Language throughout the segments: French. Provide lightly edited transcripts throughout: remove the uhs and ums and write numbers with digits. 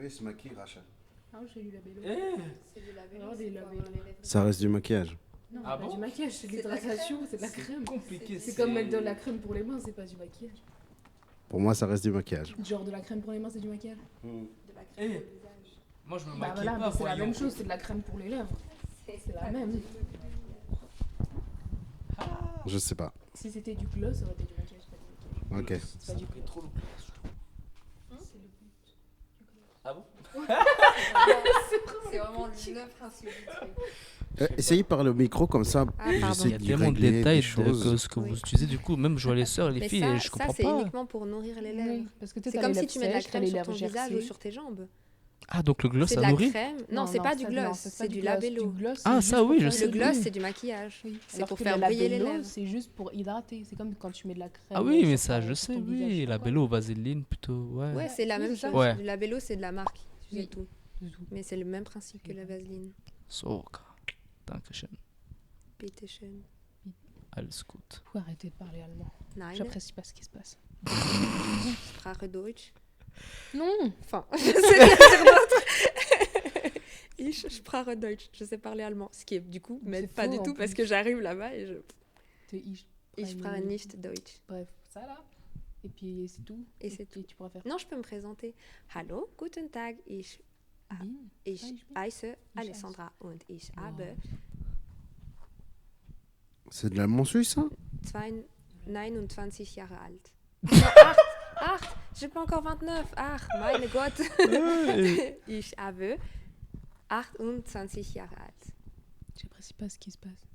oui, se maquille, Rachel. Ah, j'ai eu la bello. C'est du labello, Oh, c'est des pour labellos. avoir les lèvres. Ça reste du maquillage. Non, Ah c'est pas bon du maquillage, c'est de C'est de la l'hydratation, crème. c'est de la crème. Compliqué. C'est comme mettre de la crème pour les mains, c'est pas du maquillage. Pour moi, ça reste du maquillage. Genre de la crème pour les mains, c'est du maquillage. De la Eh. crème pour le visage. Moi, je me Bah maquille voilà, pas, mais c'est la voyons. même chose, c'est de la crème pour les lèvres. C'est la pas même. du tout du maquillage. Je sais pas. Si c'était du gloss, ça aurait été du maquillage, c'est pas du maquillage. Ok. C'est pas du fait trop le classe, je trouve. C'est le but. Ah bon? C'est vraiment le principe du truc. Essayez par le micro comme ça. Ah, pardon. j'essaie Il y a d'y tellement de régler des détails choses. que ce que Oui. vous utilisez. Du coup, même je vois les sœurs, les Mais filles, ça, et je comprends c'est pas. uniquement pour nourrir les lèvres. Oui, parce que C'est comme si tu mets de la crème sur ton lèvres visage ou gercées. sur tes jambes. Ah, donc le gloss, C'est de ça la nourrit? crème. Non, c'est pas du gloss, c'est du labello. Ah, ça, oui, je sais. Le gloss, c'est du maquillage. Oui. C'est Alors pour que faire le briller les labello, lèvres. c'est juste pour hydrater. C'est comme quand tu mets de la crème. Ah oui, mais sur ça, ton- je sur sais, ton visage, oui. sur La quoi. bello, vaseline, plutôt, ouais. Ouais, c'est la Oui, même c'est ça. chose. Ouais. Le labello, c'est de la marque. C'est Oui. tout. C'est tout. Mais c'est le même principe que la vaseline. So, Dankeschön. Bitte schön. Alles gut. Faut arrêter de parler allemand. Nein, J'apprécie pas ce qui se passe. Sprache Deutsch. Non. Enfin, je sais rien dire d'autre. Ich sprache Deutsch. Je sais parler allemand. Ce qui est du coup m'aide C'est pas faux, du en tout parce plus. que j'arrive là-bas et je. Ich Ich sprache nicht Deutsch. Bref, ça là. Et puis c'est tout. Et c'est tout. Tu pourras faire. Non, je peux me présenter. Hallo, guten Tag. Ich Bien. heiße Alessandra und ich habe 2 C'est de l'allemand suisse, ça 29 Jahre alt. Ach, j'ai pas encore 29. Ach, meine Gott. Ich habe 28 Jahre alt. J'apprécie pas ce qui se passe.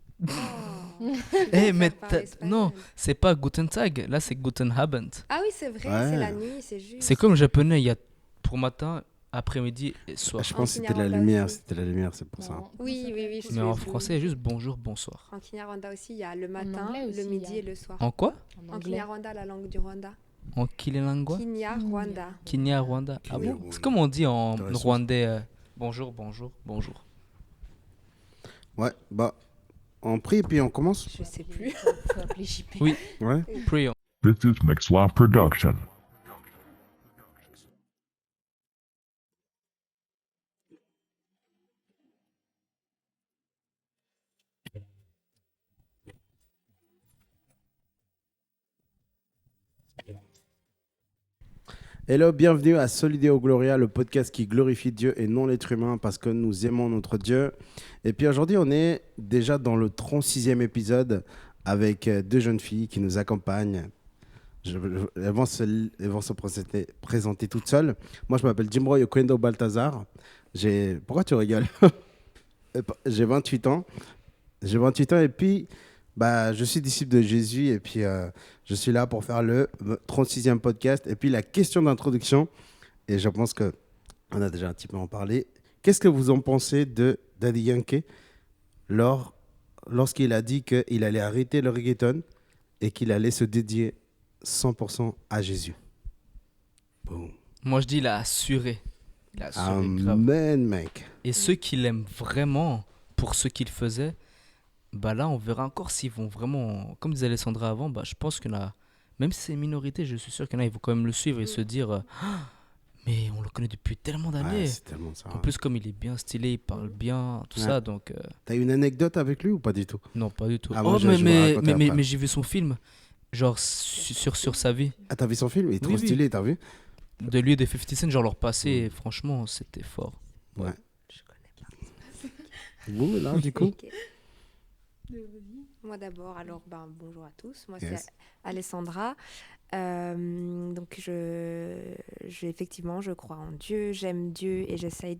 Oh, Eh, mais parler non, espagnol. c'est pas Guten Tag, là c'est Guten Abend. Ah oui, c'est vrai, Ouais. c'est la nuit, c'est juste. C'est comme le japonais, il y a pour matin, après-midi et soir. Je pense que En c'était la Kinyarwanda lumière. aussi. C'était la lumière, c'est pour ça. Non, Oui, comment ça oui, oui, s'appelle Mais en oui. français, il y a juste bonjour, bonsoir. En Kinyarwanda aussi, il y a le matin, anglais aussi, le il y midi a- et le soir. En quoi? En En anglais. Kinyarwanda, la langue du Rwanda. En Kilelangwa? Kinyarwanda. Kinyarwanda. Ah bon? Kinyarwanda. C'est comme on dit en Dans la sauce. rwandais. Bonjour, bonjour, bonjour. Ouais, bah, on prie et puis on commence. Je sais plus. Faut appeler JP. Oui. Ouais. Prions. This is Mixlaw Production. Hello, bienvenue à Solideo Gloria, le podcast qui glorifie Dieu et non l'être humain parce que nous aimons notre Dieu. Et puis aujourd'hui, on est déjà dans le 36e épisode avec 2 jeunes filles qui nous accompagnent. Elles vont se présenter toutes seules. Moi, je m'appelle Jimbro Oquendo Balthazar. Pourquoi tu rigoles? J'ai 28 ans. J'ai 28 ans et puis bah, je suis disciple de Jésus et puis je suis là pour faire le 36e podcast. Et puis la question d'introduction, et je pense qu'on a déjà un petit peu en parlé. Qu'est-ce que vous en pensez de Daddy Yankee lorsqu'il a dit qu'il allait arrêter le reggaeton et qu'il allait se dédier 100% à Jésus? Boum. Moi je dis il a assuré. Il a assuré grave. Amen, mec. Et ceux qui l'aiment vraiment pour ce qu'il faisait, bah là on verra encore s'ils vont vraiment, comme disait Alessandra avant, bah je pense qu'il y en a, même si c'est une minorité, je suis sûr qu'il y en a, ils vont quand même le suivre et se dire Ah, mais on le connaît depuis tellement d'années. Ouais, c'est tellement ça. En plus comme il est bien stylé, il parle bien, tout Ouais. ça, donc T'as une anecdote avec lui ou pas du tout? non pas du tout. Ah, moi, Oh je vais raconter après. mais j'ai vu son film, genre sur sa vie, Ah, t'as vu son film? Il est trop Oui, oui. stylé, t'as vu? de lui et de 50 Cent, genre leur passé, et franchement c'était fort. Ouais. Je connais pas. Vous, là, du coup? Ok. Moi d'abord, alors bonjour à tous. Moi Yes. c'est Alessandra. Donc effectivement, je crois en Dieu, j'aime Dieu et j'essaye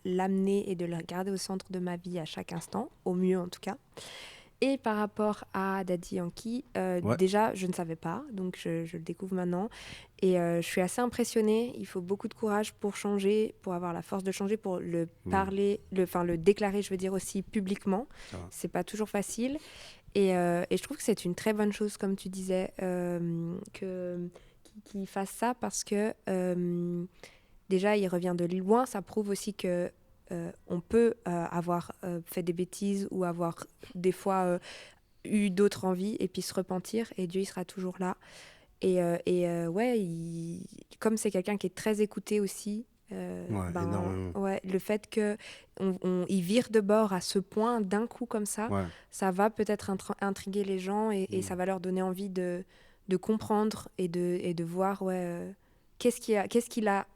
l'amener et de le garder au centre de ma vie à chaque instant, au mieux en tout cas. Et par rapport à Daddy Yankee, Ouais. déjà je ne savais pas, donc je le découvre maintenant. Et je suis assez impressionnée. Il faut beaucoup de courage pour changer, pour avoir la force de changer, pour le parler, le déclarer, je veux dire aussi publiquement. Ça va. C'est pas toujours facile. Et je trouve que c'est une très bonne chose, comme tu disais, qu'il fasse ça parce que déjà il revient de loin. Ça prouve aussi que on peut avoir fait des bêtises ou avoir des fois eu d'autres envies et puis se repentir. Et Dieu il sera toujours là. Ouais, comme c'est quelqu'un qui est très écouté aussi, Ouais, énormément. ouais, le fait qu'il vire de bord à ce point d'un coup comme ça, Ouais. ça va peut-être intriguer les gens et Mm. ça va leur donner envie de comprendre et de voir ouais, qu'est-ce qui l'a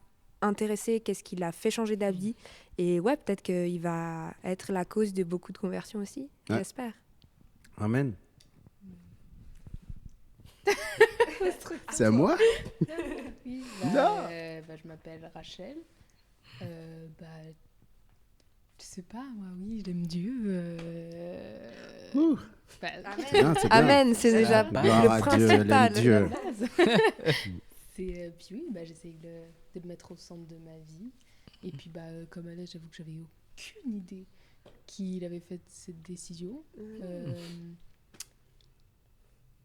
intéressé, qu'est-ce qui l'a fait changer d'avis. Et ouais, peut-être qu'il va être la cause de beaucoup de conversions aussi, Ouais. j'espère. Amen. C'est à moi? Oui, Non. je m'appelle Rachel. Bah, je sais pas, moi, oui, j'aime Dieu. Ouh. Bah, C'est bien, c'est bien. Amen, c'est déjà Gloire le à Dieu, elle aime principal. Dieu. Puis oui, j'essaye de me mettre au centre de ma vie. Et puis, comme elle, j'avoue que j'avais aucune idée qu'il avait fait cette décision.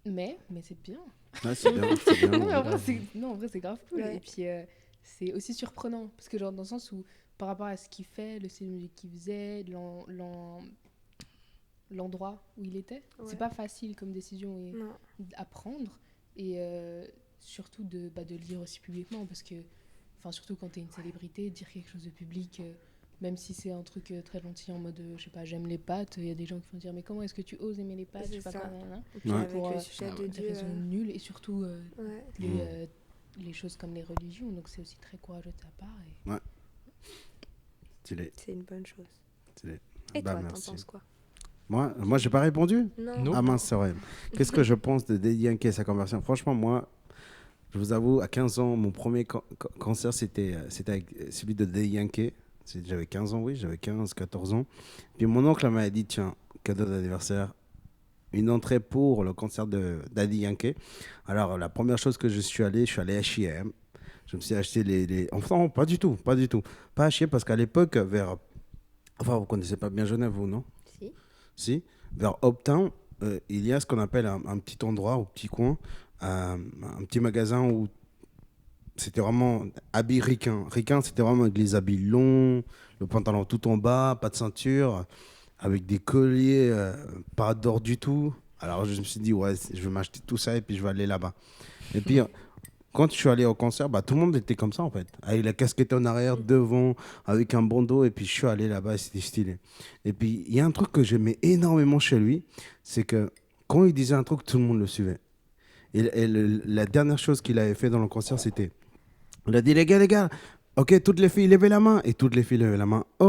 Mais c'est bien. Ouais, c'est bien, c'est bien. Non, mais en vrai, c'est grave cool. Ouais. Et puis, c'est aussi surprenant. Parce que, genre, dans le sens où, par rapport à ce qu'il fait, le style de musique qu'il faisait, l'endroit où il était, Ouais. c'est pas facile comme décision Non. à prendre. Et surtout de le dire aussi publiquement. Parce que, surtout quand t'es une célébrité, dire quelque chose de public, même si c'est un truc très gentil en mode, je sais pas, j'aime les pâtes, il y a des gens qui vont dire, mais comment est-ce que tu oses aimer les pâtes, je sais pas C'est ça. quoi, nanana. Et puis Ouais. avec Pour, le sujet de Des Dieu. raisons nulles et surtout Ouais. les choses comme les religions. Donc c'est aussi très courageux de ta part. Et... Stylé, C'est une bonne chose. stylé. Et Bah, toi, t'en merci. penses quoi? Moi, j'ai pas répondu? Non. Non. Ah mince, c'est vrai. Qu'est-ce que je pense de Daddy Yankee et sa conversion? Franchement, moi, je vous avoue, à 15 ans, mon premier concert, c'était avec celui de Daddy Yankee. J'avais 15 ans, oui, j'avais 15, 14 ans. Puis mon oncle m'a dit, tiens, cadeau d'anniversaire, une entrée pour le concert de Daddy Yankee. Alors, la première chose que je suis allé à H&M. Je me suis acheté Enfin, non, pas du tout. Pas à H&M parce qu'à l'époque, Enfin, vous connaissez pas bien Genève, vous, non? Si. Si, vers Uptown, il y a ce qu'on appelle un petit endroit, un petit coin, un petit magasin où c'était vraiment habits ricains. Ricains, c'était vraiment avec les habits longs, le pantalon tout en bas, pas de ceinture, avec des colliers, pas d'or du tout. Alors je me suis dit, ouais, je vais m'acheter tout ça et puis je vais aller là-bas. Et puis, quand je suis allé au concert, tout le monde était comme ça en fait. Avec la casquette en arrière, devant, avec un bandeau. Et puis je suis allé là-bas et c'était stylé. Et puis il y a un truc que j'aimais énormément chez lui, c'est que quand il disait un truc, tout le monde le suivait. La dernière chose qu'il avait fait dans le concert, c'était, il a dit les gars, ok, toutes les filles levez la main. Et toutes les filles levaient la main. Oh,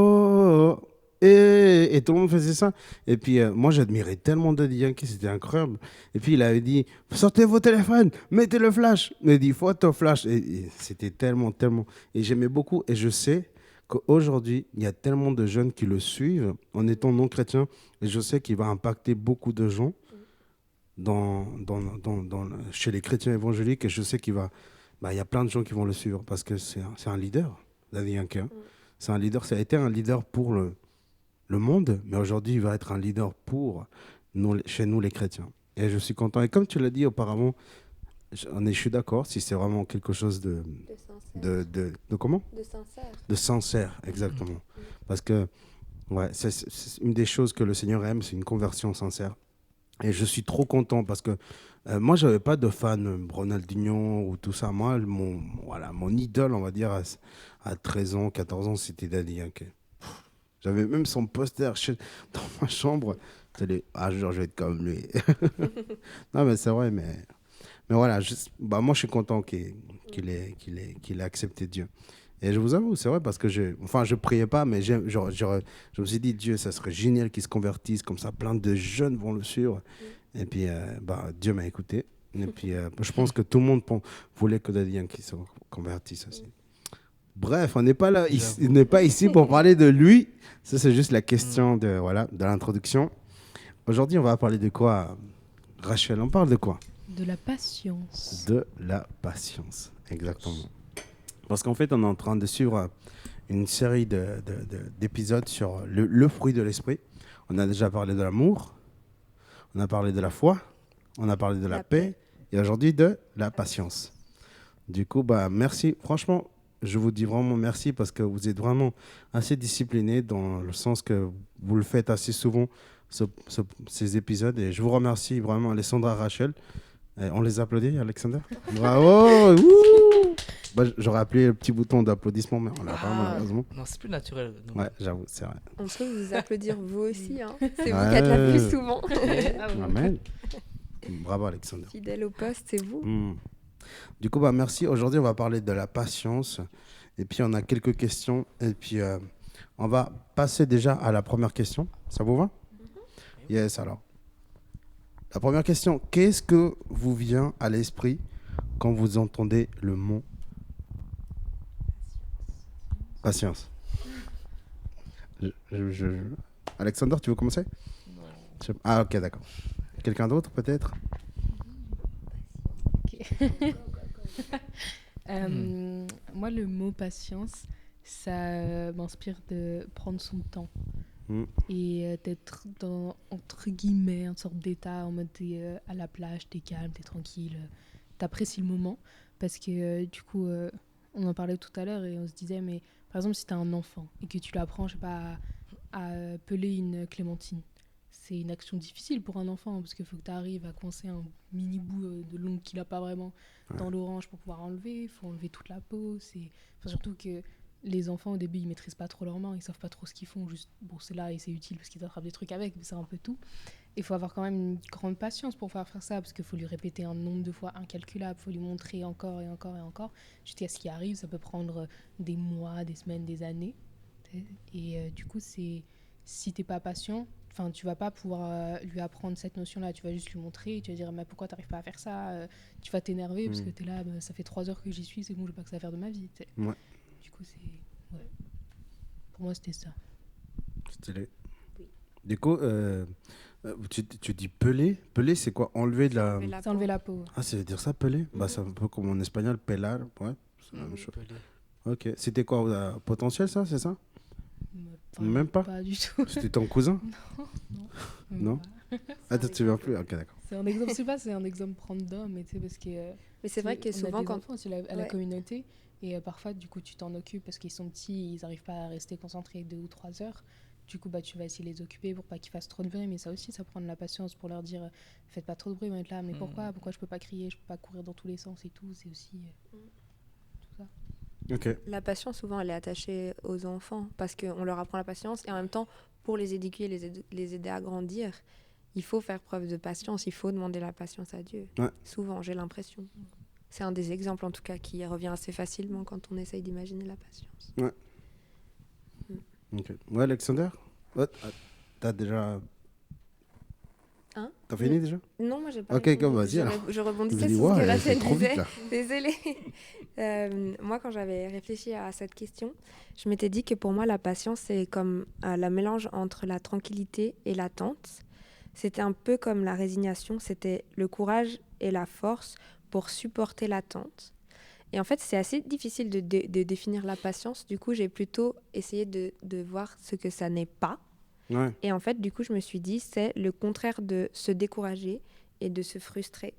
oh. Et tout le monde faisait ça. Et puis, moi, j'admirais tellement Daddy Yankee, c'était incroyable. Et puis, il avait dit, sortez vos téléphones, mettez le flash. Il a dit, photo flash. Et c'était tellement. Et j'aimais beaucoup. Et je sais qu'aujourd'hui, il y a tellement de jeunes qui le suivent en étant non chrétiens. Et je sais qu'il va impacter beaucoup de gens chez les chrétiens évangéliques. Et je sais qu'il va... il y a plein de gens qui vont le suivre parce que c'est un leader, Daddy Yankee. C'est un leader. Ça a été un leader pour le monde, mais aujourd'hui, il va être un leader pour chez nous, les chrétiens. Et je suis content. Et comme tu l'as dit auparavant, je suis d'accord, si c'est vraiment quelque chose de comment? De sincère. De sincère, exactement. Parce que ouais, c'est une des choses que le Seigneur aime, c'est une conversion sincère. Et je suis trop content parce que moi, je n'avais pas de fan Ronaldinho ou tout ça. Moi, mon idole, on va dire, à 13 ans, 14 ans, c'était Daddy Yankee. J'avais même son poster dans ma chambre. Genre, je vais être comme lui. Non, mais c'est vrai, mais voilà, moi, je suis content qu'il ait accepté Dieu. Et je vous avoue, c'est vrai, parce que je priais pas, mais je me suis dit, Dieu, ça serait génial qu'il se convertisse, comme ça, plein de jeunes vont le suivre. Et puis, Dieu m'a écouté. Et puis, je pense que tout le monde voulait que Daddy Yankee se convertisse aussi. Bref, on n'est pas là, il n'est pas ici pour parler de lui. Ça, c'est juste la question de l'introduction. Aujourd'hui, on va parler de quoi, Rachel? On parle de quoi? De la patience. De la patience, exactement. Parce qu'en fait, on est en train de suivre une série d'épisodes sur le fruit de l'esprit. On a déjà parlé de l'amour, on a parlé de la foi, on a parlé de la paix, et aujourd'hui de la patience. Du coup, merci. Franchement, je vous dis vraiment merci parce que vous êtes vraiment assez disciplinés dans le sens que vous le faites assez souvent, ces épisodes. Et je vous remercie vraiment, Alessandra, Rachel. On les applaudit, Alexander. Bravo. Wouh. Bah, j'aurais appuyé le petit bouton d'applaudissement, mais on l'a pas malheureusement. Non, c'est plus naturel. non. Ouais, j'avoue, c'est vrai. On peut vous applaudir vous aussi. Hein. C'est vous qui Ouais. êtes la plus souvent. Ah ouais. Amen. Bravo, Alexander. Fidèle au poste, c'est vous. Du coup, bah, merci. Aujourd'hui, on va parler de la patience. Et puis, on a quelques questions. Et puis, on va passer déjà à la première question. Ça vous va? Yes, alors. La première question. Qu'est-ce que vous vient à l'esprit quand vous entendez le mot patience? Alexander, tu veux commencer? Ah, ok, d'accord. Quelqu'un d'autre, peut-être? Moi, le mot patience, ça m'inspire de prendre son temps et d'être dans, entre guillemets, une sorte d'état en mode t'es à la plage, t'es calme, t'es tranquille, t'apprécies le moment. Parce que du coup, on en parlait tout à l'heure et on se disait, mais par exemple, si t'as un enfant et que tu lui apprends, je sais pas, à peler une clémentine, c'est une action difficile pour un enfant parce qu'il faut que tu arrives à coincer un mini bout de l'ongle qu'il n'a pas vraiment dans l'orange pour pouvoir enlever. Il faut enlever toute la peau. Enfin, surtout que les enfants, au début, ils maîtrisent pas trop leurs mains. Ils savent pas trop ce qu'ils font. Juste, bon, c'est là et c'est utile parce qu'ils attrapent des trucs avec, mais c'est un peu tout. Il faut avoir quand même une grande patience pour pouvoir faire ça parce qu'il faut lui répéter un nombre de fois incalculable. Il faut lui montrer encore et encore et encore jusqu'à ce qui arrive. Ça peut prendre des mois, des semaines, des années. Et du coup, si t'es pas patient, enfin, tu vas pas pouvoir lui apprendre cette notion-là. Tu vas juste lui montrer et tu vas dire mais pourquoi t'arrives pas à faire ça. Tu vas t'énerver parce que t'es là, bah, ça fait 3 heures que j'y suis, c'est bon, j'ai pas que ça à faire de ma vie. Ouais. Du coup, ouais. Pour moi, c'était ça. Stylé. Du coup, tu dis peler. Peler, c'est quoi? Enlever de la... C'est enlever la peau. Ah, ça veut dire ça, peler? Bah, c'est un peu comme en espagnol, pelar. Ouais, c'est la même chose. Ok. C'était quoi? Potentiel, ça, c'est ça? Même pas? Pas du tout. C'était ton cousin? Non? Pas. Ah, tu te souviens plus? Ok, d'accord. C'est un exemple, je sais pas, c'est un exemple random, mais tu sais, parce que. Mais c'est vrai que souvent, quand. Enfants aussi à la communauté, et parfois, du coup, tu t'en occupes parce qu'ils sont petits, ils n'arrivent pas à rester concentrés 2 ou 3 heures. Du coup, bah, tu vas essayer de les occuper pour pas qu'ils fassent trop de bruit, mais ça aussi, ça prend de la patience pour leur dire faites pas trop de bruit, ils vont être là, mais pourquoi je peux pas crier, je peux pas courir dans tous les sens et tout, c'est aussi tout ça. Ok. La patience, souvent, elle est attachée aux enfants parce qu'on leur apprend la patience et en même temps, pour les éduquer, les aider à grandir, il faut faire preuve de patience, il faut demander la patience à Dieu. Ouais. Souvent, j'ai l'impression. C'est un des exemples, en tout cas, qui revient assez facilement quand on essaye d'imaginer la patience. Ouais. Ok. Ouais, Alexander? Ouais, t'as déjà... Hein? T'as fini déjà? Non, moi j'ai pas. Ok, répondu. vas-y, alors. Je rebondissais Je dis, sur ce que ouais, Rachel c'est trop vite, disait. là. Désolée. Moi, quand j'avais réfléchi à cette question, je m'étais dit que pour moi, la patience, c'est comme la mélange entre la tranquillité et l'attente. C'était un peu comme la résignation, c'était le courage et la force pour supporter l'attente. Et en fait, c'est assez difficile de définir la patience. Du coup, j'ai plutôt essayé de voir ce que ça n'est pas. Ouais. Et en fait, du coup, je me suis dit, c'est le contraire de se décourager et de se frustrer.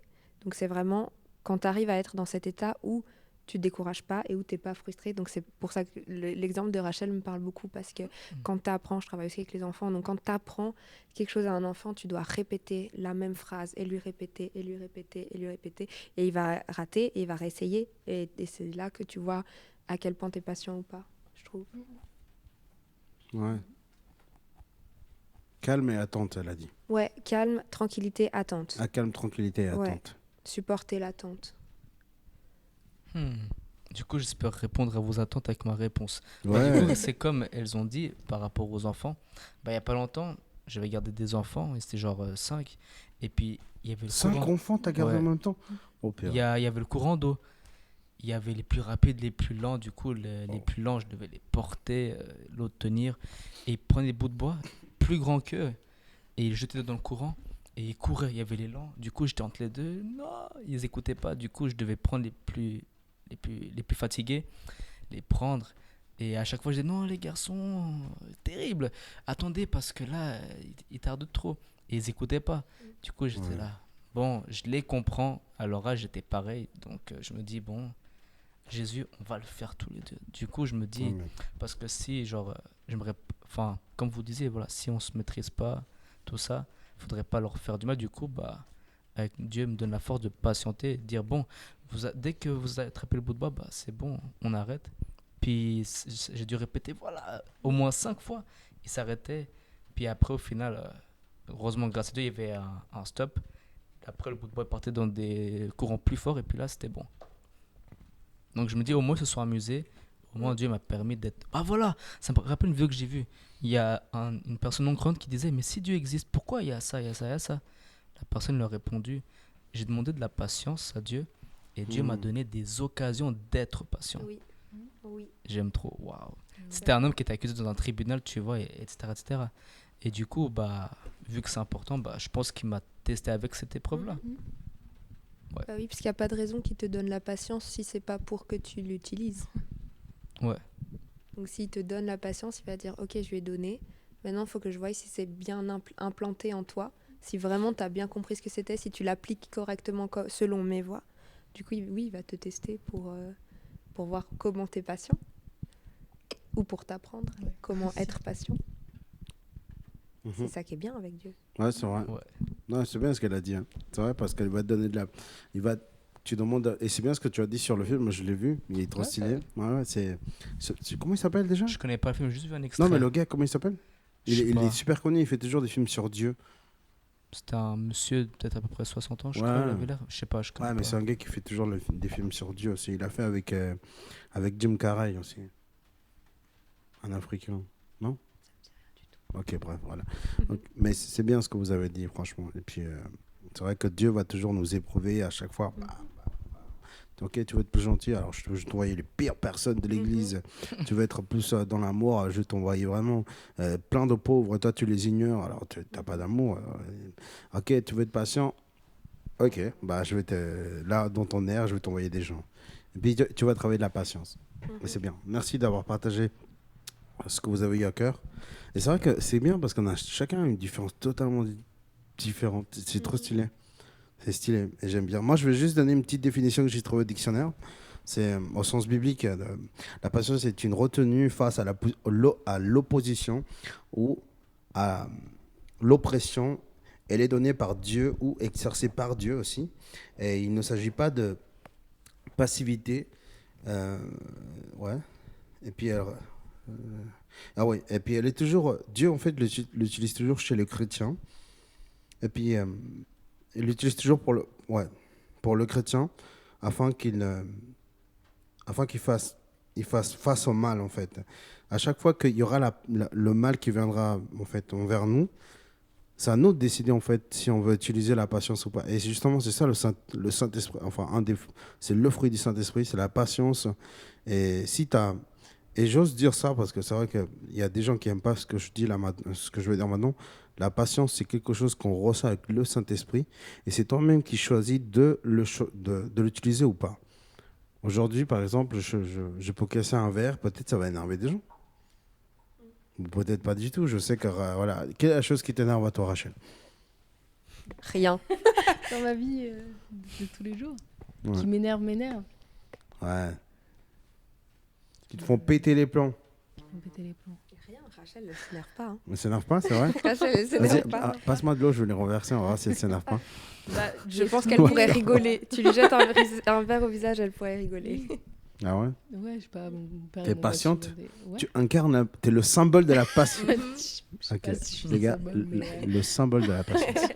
Donc, c'est vraiment quand tu arrives à être dans cet état où tu ne te décourages pas et où tu n'es pas frustré. Donc, c'est pour ça que l'exemple de Rachel me parle beaucoup parce que quand tu apprends, je travaille aussi avec les enfants, donc quand tu apprends quelque chose à un enfant, tu dois répéter la même phrase et lui répéter et lui répéter et lui répéter. Et il va rater et il va réessayer. Et c'est là que tu vois à quel point tu es patient ou pas, je trouve. Ouais. Calme et attente, elle a dit. Ouais, calme, tranquillité, attente. Ah, calme, tranquillité et Ouais. attente. Supporter l'attente. Du coup, j'espère répondre à vos attentes avec ma réponse. Ouais. Du coup, c'est comme elles ont dit par rapport aux enfants. Bah, il n'y a pas longtemps, j'avais gardé des enfants, et c'était genre 5. Et puis, il y avait le 5 courant. enfants, t'as gardé Ouais. en même temps? Oh, Il pire. y avait le courant d'eau. Il y avait les plus rapides, les plus lents. Du coup, les plus lents, je devais les porter, l'autre tenir. Et ils prenaient des bouts de bois plus grands qu'eux et ils jetaient dans le courant. Et ils couraient. Il y avait les lents. Du coup, j'étais entre les deux. Non, ils n'écoutaient pas. Du coup, je devais prendre les plus fatigués, les prendre. Et à chaque fois, je disais non, les garçons, terrible. Attendez, parce que là, ils tardent trop. Et ils n'écoutaient pas. Du coup, j'étais là. Bon, je les comprends. À leur âge, j'étais pareil. Donc, je me dis, bon, Jésus, on va le faire tous les deux. Du coup, je me dis, parce que si, genre, j'aimerais, enfin, comme vous disiez, voilà, si on se maîtrise pas, tout ça, faudrait pas leur faire du mal. Du coup, bah, avec Dieu me donne la force de patienter, de dire bon, dès que vous attrapez le bout de bois, bah, c'est bon, on arrête. Puis j'ai dû répéter, voilà, au moins 5 fois. Il s'arrêtait. Puis après, au final, heureusement, grâce à Dieu, il y avait un stop. Après, le bout de bois partait dans des courants plus forts. Et puis là, c'était bon. Donc je me dis, au moins, ils se sont amusés. Au moins, Dieu m'a permis d'être... Ah voilà, ça me rappelle une vidéo que j'ai vue. Il y a une personne non croyante qui disait, mais si Dieu existe, pourquoi il y a ça, il y a ça, il y a ça? La personne lui a répondu, j'ai demandé de la patience à Dieu. Et Dieu m'a donné des occasions d'être patient. Oui. Oui. J'aime trop, waouh. C'était un homme qui était accusé dans un tribunal, tu vois, etc., etc. Et du coup, bah, vu que c'est important, bah, je pense qu'il m'a testé avec cette épreuve-là. Bah oui, parce qu'il n'y a pas de raison qu'il te donne la patience si c'est pas pour que tu l'utilises. Ouais. Donc s'il te donne la patience, il va dire ok, je lui ai donné. Maintenant, il faut que je voie si c'est bien implanté en toi, si vraiment tu as bien compris ce que c'était, si tu l'appliques correctement selon mes voies. Du coup, oui, il va te tester pour voir comment tu es patient ou pour t'apprendre comment être patient. C'est ça qui est bien avec Dieu. Ouais, c'est vrai. Ouais. Non, c'est bien ce qu'elle a dit. Hein. C'est vrai parce qu'elle va te donner de la. Tu demandes. Et c'est bien ce que tu as dit sur le film. Moi, je l'ai vu. Il est trop stylé. Ouais, comment il s'appelle déjà? Je connais pas le film, j'ai juste vu un extrait. Non, mais le gars, comment il s'appelle? Je sais Il pas. est super connu. Il fait toujours des films sur Dieu. C'était un monsieur, peut-être à peu près 60 ans, je crois, il avait l'air. Je sais pas, je connais Ouais, mais pas. c'est un gars qui fait toujours des films sur Dieu aussi. Il a fait avec Jim Carrey aussi. Un Africain. Non? Ok, bref, voilà. Donc, mais c'est bien ce que vous avez dit, franchement. Et puis, c'est vrai que Dieu va toujours nous éprouver à chaque fois. Ok, tu veux être plus gentil, alors je vais t'envoyer les pires personnes de l'église. Tu veux être plus dans l'amour, je vais t'envoyer vraiment plein de pauvres. Toi, tu les ignores, alors tu n'as pas d'amour. Ok, tu veux être patient. Ok, bah, là, dans ton air, je vais t'envoyer des gens. Et puis, tu vas travailler de la patience. Et c'est bien. Merci d'avoir partagé ce que vous avez eu à cœur. Et c'est vrai que c'est bien parce qu'on a chacun une différence totalement différente. C'est trop stylé. C'est stylé et j'aime bien. Moi, je vais juste donner une petite définition que j'ai trouvée au dictionnaire. C'est au sens biblique, la patience est une retenue face à l'opposition ou à l'oppression. Elle est donnée par Dieu ou exercée par Dieu aussi. Et il ne s'agit pas de passivité. Ouais. Et puis, oui. Et puis elle est toujours. Dieu, en fait, l'utilise toujours chez les chrétiens. Et puis, il l'utilise toujours pour le chrétien afin qu'il fasse face au mal, en fait. À chaque fois qu'il y aura le mal qui viendra, en fait, envers nous, c'est à nous de décider, en fait, si on veut utiliser la patience ou pas. Et justement, c'est ça le Saint-Esprit. Enfin, c'est le fruit du Saint-Esprit, c'est la patience. Et et j'ose dire ça parce que c'est vrai qu'il y a des gens qui n'aiment pas ce que je dis là, ce que je vais dire maintenant. La patience, c'est quelque chose qu'on ressent avec le Saint-Esprit. Et c'est toi-même qui choisis de l'utiliser ou pas. Aujourd'hui, par exemple, je peux casser un verre, peut-être ça va énerver des gens. Ou peut-être pas du tout. Je sais que, voilà. Quelle est la chose qui t'énerve à toi, Rachel? Rien. Dans ma vie de tous les jours. Ouais. Qui m'énerve. Ouais. Qui te font péter les plombs. Qui me péter les plombs. Rien, Rachel, elle s'énerve pas. Hein. Mais ça s'énerve pas, c'est vrai? Rachel, elle Vas-y, s'énerve pas. passe-moi de l'eau, je vais les renverser, on va voir si elle s'énerve pas. Bah, Je pense qu'elle pourrait rigoler. Tu lui jettes un verre au visage, elle pourrait rigoler. Ah ouais? Ouais, je sais pas. Mon père T'es et mon patiente? voisin, ouais. Tu incarnes, t'es le symbole de la patience. Je sais Ok, pas si je suis les gars, symbole, mais, le symbole de la patience.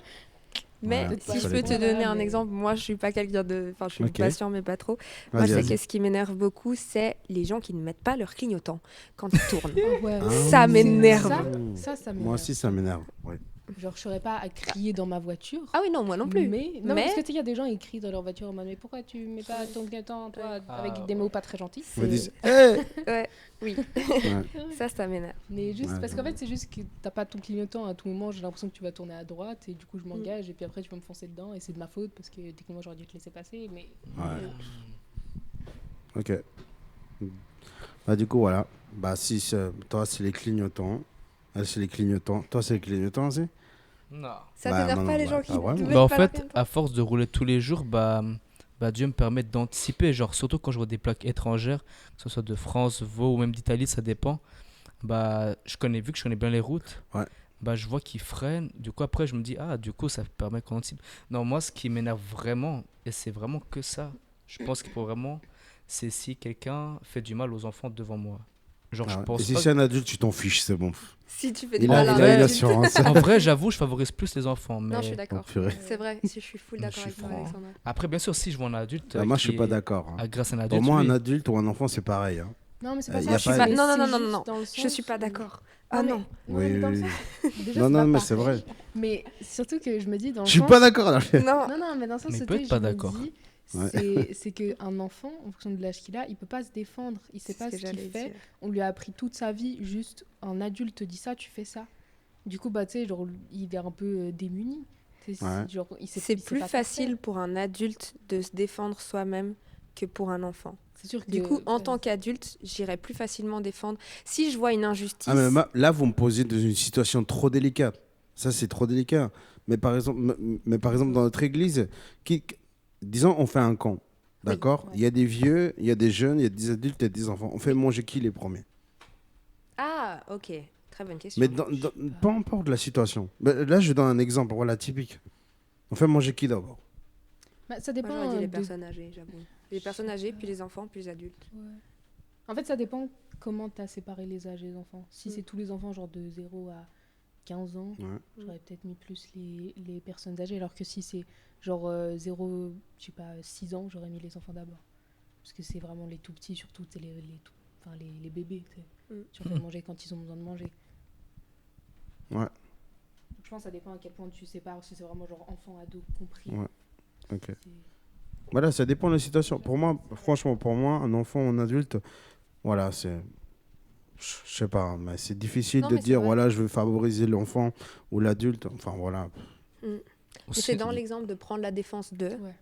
Mais Voilà, si je fallait peux pas. te donner un exemple, moi je suis pas quelqu'un de... Enfin, je suis Ok. patient, mais pas trop. Moi, Vas-y, je sais vas-y. que ce qui m'énerve beaucoup, c'est les gens qui ne mettent pas leur clignotant quand ils tournent. Ah ouais. Ça m'énerve. Ça m'énerve. Moi aussi, ça m'énerve. Ouais. Genre, je serais pas à crier dans ma voiture. Ah oui, non, moi non plus. Mais, Mais- parce que tu sais, il y a des gens qui crient dans leur voiture en mode mais pourquoi tu mets pas ton clignotant, toi, avec des mots pas très gentils. On dit, Ouais, oui. Ouais. Ça m'énerve. Mais juste Ouais, parce qu'en fait, c'est juste que t'as pas ton clignotant à tout moment. J'ai l'impression que tu vas tourner à droite et du coup, je m'engage et puis après, tu vas me foncer dedans et c'est de ma faute parce que techniquement, j'aurais dû te laisser passer. Mais Ouais. Ok. Bah, du coup, voilà. Bah, si toi, c'est les clignotants. Elle, c'est les clignotants. Toi, c'est les clignotants aussi? Non. Ça Bah, t'énerve non, pas non, les bah, gens pas qui vraiment. te mettent Bah, en pas leur fait, clignotant à force de rouler tous les jours, bah, Dieu me permet d'anticiper. Genre, surtout quand je vois des plaques étrangères, que ce soit de France, Vaud ou même d'Italie, ça dépend. Bah, vu que je connais bien les routes, Ouais. bah, je vois qu'ils freinent. Du coup, après, je me dis, ah, du coup, ça permet qu'on anticipe. Non, moi, ce qui m'énerve vraiment, et c'est vraiment que ça, je pense qu'il faut vraiment, c'est si quelqu'un fait du mal aux enfants devant moi. Genre, je Ah ouais. Et pense si pas. c'est un adulte, tu t'en fiches, c'est bon. Si tu fais Il de a, mal à il un a une vrai, adulte. assurance. En vrai, j'avoue, je favorise plus les enfants. Non, je suis Mais Oh, d'accord. purée. C'est vrai, je suis full je d'accord suis avec toi, franc. Alexandra. Après, bien sûr, si je vois un adulte Ah, moi, je suis qui pas est d'accord. Hein. grâce à un Pour adulte, moi, un oui. adulte ou un enfant, c'est pareil. Hein. Non, mais c'est pas Y ça. a Je suis pas pas... une- Non, non, C'est non, non, juste non, dans le je suis sens pas où- d'accord. Non, Ah mais, non. non, Oui, mais dans le oui, sens. Déjà, Non, ça non, va mais pas. c'est vrai. Mais surtout que je me dis, dans le Je suis sens. pas d'accord. Là. Non, Non, mais dans le sens Mais il où peut être pas je me d'accord. dis, Ouais. c'est qu'un enfant, en fonction de l'âge qu'il a, il peut pas se défendre. Il sait c'est pas ce que ce qu'il j'allais fait. dire. On lui a appris toute sa vie, juste un adulte te dit ça, tu fais ça. Du coup, bah, tu sais, genre, il est un peu démuni. Tu sais, Ouais. genre, il C'est sait plus pas quoi facile faire. pour un adulte de se défendre soi-même que pour un enfant. C'est sûr que. Du coup, en ouais, tant qu'adulte, j'irais plus facilement défendre. Si je vois une injustice, Ah, mais là, vous me posez dans une situation trop délicate. Ça, c'est trop délicat. Mais par exemple, dans notre église, disons, on fait un camp. D'accord. ouais. Il y a des vieux, il y a des jeunes, il y a des adultes, il y a des enfants. On fait manger qui les premiers? ah, ok, très bonne question. Mais peu importe la situation. Mais là, je donne un exemple, voilà, typique. On fait manger qui d'abord? Bah, ça Moi, dépend. j'aurais dit les de- personnes âgées, j'avoue. Les personnes âgées, puis les enfants, puis les adultes. Ouais. En fait, ça dépend comment tu as séparé les âges des enfants. Si Mm. c'est tous les enfants, genre de 0 à 15 ans, Ouais. j'aurais peut-être mis plus les personnes âgées. Alors que si c'est genre 0, je sais pas, 6 ans, j'aurais mis les enfants d'abord. Parce que c'est vraiment les tout petits, surtout c'est enfin, les bébés. Tu sais. Mm. Tu leur fais manger quand ils ont besoin de manger. Ouais. Donc, je pense que ça dépend à quel point tu sépares. Si c'est vraiment genre enfant, ado, compris. Ouais. Ok. C'est- Voilà, ça dépend de la situation. Pour moi, franchement, pour moi, un enfant ou un adulte, voilà, c'est. Je sais pas, mais c'est difficile Non, de mais c'est dire, vrai. voilà, je veux favoriser l'enfant ou l'adulte. Enfin, voilà. Mais Aussi, c'est dans l'exemple de prendre la défense d'eux. Ouais.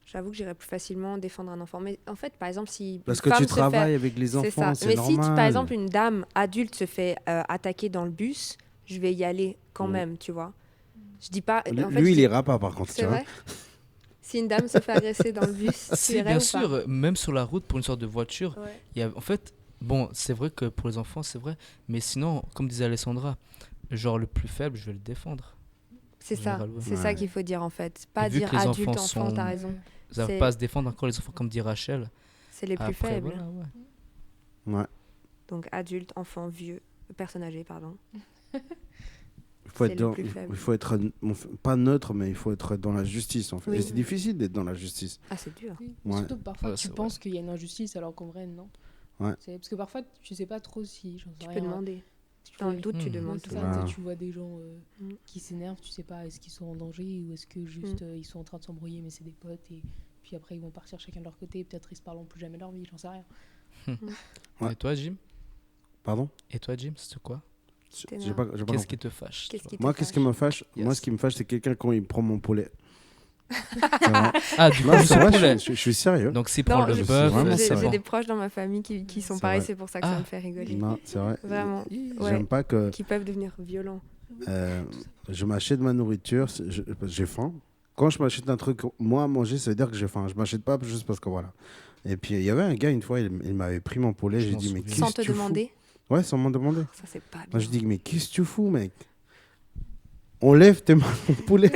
J'avoue que j'irais plus facilement défendre un enfant. Mais en fait, par exemple, si Parce une que femme tu se fait... travailles avec les C'est enfants, ça. c'est Mais normal. si, par exemple, une dame adulte se fait attaquer dans le bus, je vais y aller quand Mm. même, tu vois. Je dis pas... Lui, en fait, lui, je il dis- ira pas, par contre. tu C'est vois. vrai. Si une dame se fait agresser dans le bus, tu si, irais bien ou pas sûr, même sur la route, pour une sorte de voiture, Ouais. il y a, en fait, bon, c'est vrai que pour les enfants, c'est vrai, mais sinon, comme disait Alessandra, genre le plus faible, je vais le défendre. C'est En ça. général, ouais. C'est ça qu'il faut dire, en fait. Pas Et vu dire que les adulte, enfants enfant, sont- t'as raison. Ouais. Ils n'arrivent C'est- pas à se défendre encore les enfants, comme dit Rachel. C'est les plus Après, faibles. voilà, ouais. Ouais. Donc adulte, enfant, vieux, personne âgée, pardon. Il faut C'est être, le dans- plus faible. il faut être pas neutre, mais il faut être dans la justice, en fait. Oui. Et c'est difficile d'être dans la justice. Ah, c'est dur. Oui, Ouais. surtout que parfois Ouais, tu c'est penses qu'il y a une injustice alors qu'en vrai non. Ouais. Parce que parfois tu sais pas trop si. J'en sais Tu rien, peux hein. demander. Tu Dans peux- le doute, tu Hmm. demandes Ouais, c'est tout. ça, Ouais. tu sais, tu vois des gens Mm. qui s'énervent, tu sais pas est-ce qu'ils sont en danger ou est-ce que juste ils sont en train de s'embrouiller mais c'est des potes et puis après ils vont partir chacun de leur côté et peut-être ils se parleront plus jamais de leur vie, j'en sais rien. Ouais. Et toi, Jim Pardon? Et toi, Jim, c'est quoi J'ai t'énerve. pas compris. Qu'est-ce qui te fâche Qu'est-ce toi qui te Moi, qu'est-ce qui fâche me fâche? Moi, Yes. ce qui me fâche, c'est quelqu'un quand il prend mon poulet. C'est vrai. Ah, du coup, Non, c'est c'est le vrai, poulet. je suis sérieux. Donc, s'il prend Non, le je- bœuf, vraiment c'est ça. j'ai bon. des proches dans ma famille qui sont C'est pareils, vrai. c'est pour ça que Ah. ça me fait rigoler. Non, c'est vrai. Vraiment. Ouais. J'aime pas que Qui peuvent devenir violents. je m'achète ma nourriture, j'ai faim. Quand je m'achète un truc, moi, à manger, ça veut dire que j'ai faim. Je m'achète pas juste parce que voilà. Et puis, il y avait un gars, une fois, il m'avait pris mon poulet. Je J'ai m'en dit, mais souviens. qu'est-ce Sans que te tu fous? demander. Ouais, sans m'en demander. Ça, c'est pas bien. Moi, je dis, mais qu'est-ce que tu fous, mec? Enlève tes mains de mon poulet.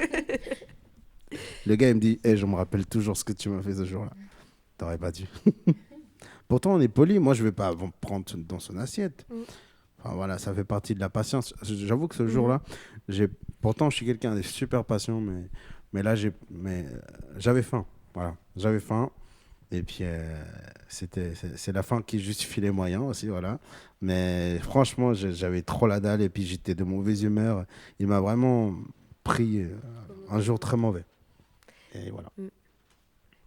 Le gars, il me dit, je me rappelle toujours ce que tu m'as fait ce jour-là. T'aurais pas dû. Pourtant, on est poli. Moi, je vais pas prendre dans son assiette. Mm. Enfin, voilà, ça fait partie de la patience. J'avoue que ce Mhm. jour-là, pourtant, je suis quelqu'un de super patient, mais là, j'avais faim. Voilà, j'avais faim. Et puis, c'est la fin qui justifie les moyens aussi, voilà. Mais franchement, j'avais trop la dalle et puis j'étais de mauvaise humeur. Il m'a vraiment pris un jour très mauvais. Et voilà. Mm. Là,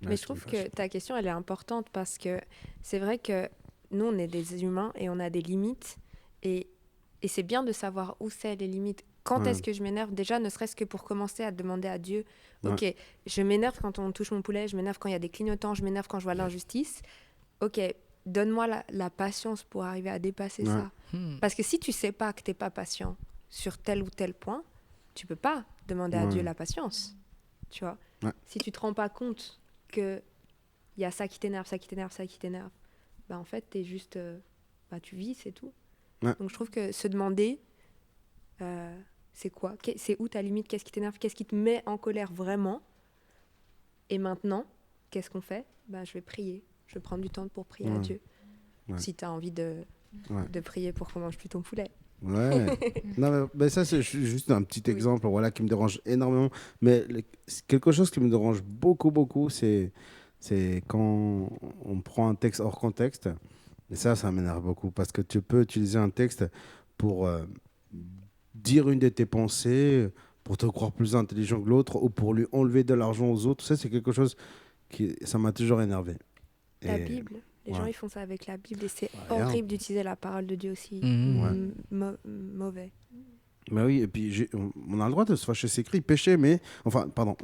Mais je ce qui trouve me fâche. que ta question, elle est importante parce que c'est vrai que nous, on est des humains et on a des limites. Et c'est bien de savoir où c'est les limites. Quand Ouais. est-ce que je m'énerve? Déjà, ne serait-ce que pour commencer à demander à Dieu, Ouais. ok, je m'énerve quand on touche mon poulet, je m'énerve quand il y a des clignotants, je m'énerve quand je vois l'injustice. Ok, donne-moi la patience pour arriver à dépasser Ouais. ça. Hmm. Parce que si tu sais pas que t'es pas patient sur tel ou tel point, tu peux pas demander à Ouais. Dieu la patience. Tu vois? Ouais. Si tu te rends pas compte que il y a ça qui t'énerve, ça qui t'énerve, ça qui t'énerve, bah en fait, t'es juste... tu vis, c'est tout. Ouais. Donc je trouve que se demander, C'est quoi? C'est où ta limite? Qu'est-ce qui t'énerve? Qu'est-ce qui te met en colère vraiment? Et maintenant, qu'est-ce qu'on fait? Je vais prier. Je vais prendre du temps pour prier à Ouais. Dieu. Ouais. Si tu as envie de prier pour qu'on mange plus ton poulet. Ouais. Non, mais ça, c'est juste un petit exemple voilà, qui me dérange énormément. Mais quelque chose qui me dérange beaucoup, beaucoup, c'est quand on prend un texte hors contexte. Et ça m'énerve beaucoup. Parce que tu peux utiliser un texte pour dire une de tes pensées, pour te croire plus intelligent que l'autre, ou pour lui enlever de l'argent aux autres. Ça, c'est quelque chose ça m'a toujours énervé. La Et- Bible. Les ouais. gens, ils font ça avec la Bible et c'est Rien. horrible d'utiliser la parole de Dieu aussi. Mhm. Mauvais. Mais oui, et puis on a le droit de se fâcher, c'est écrit péché, mais. Enfin, pardon.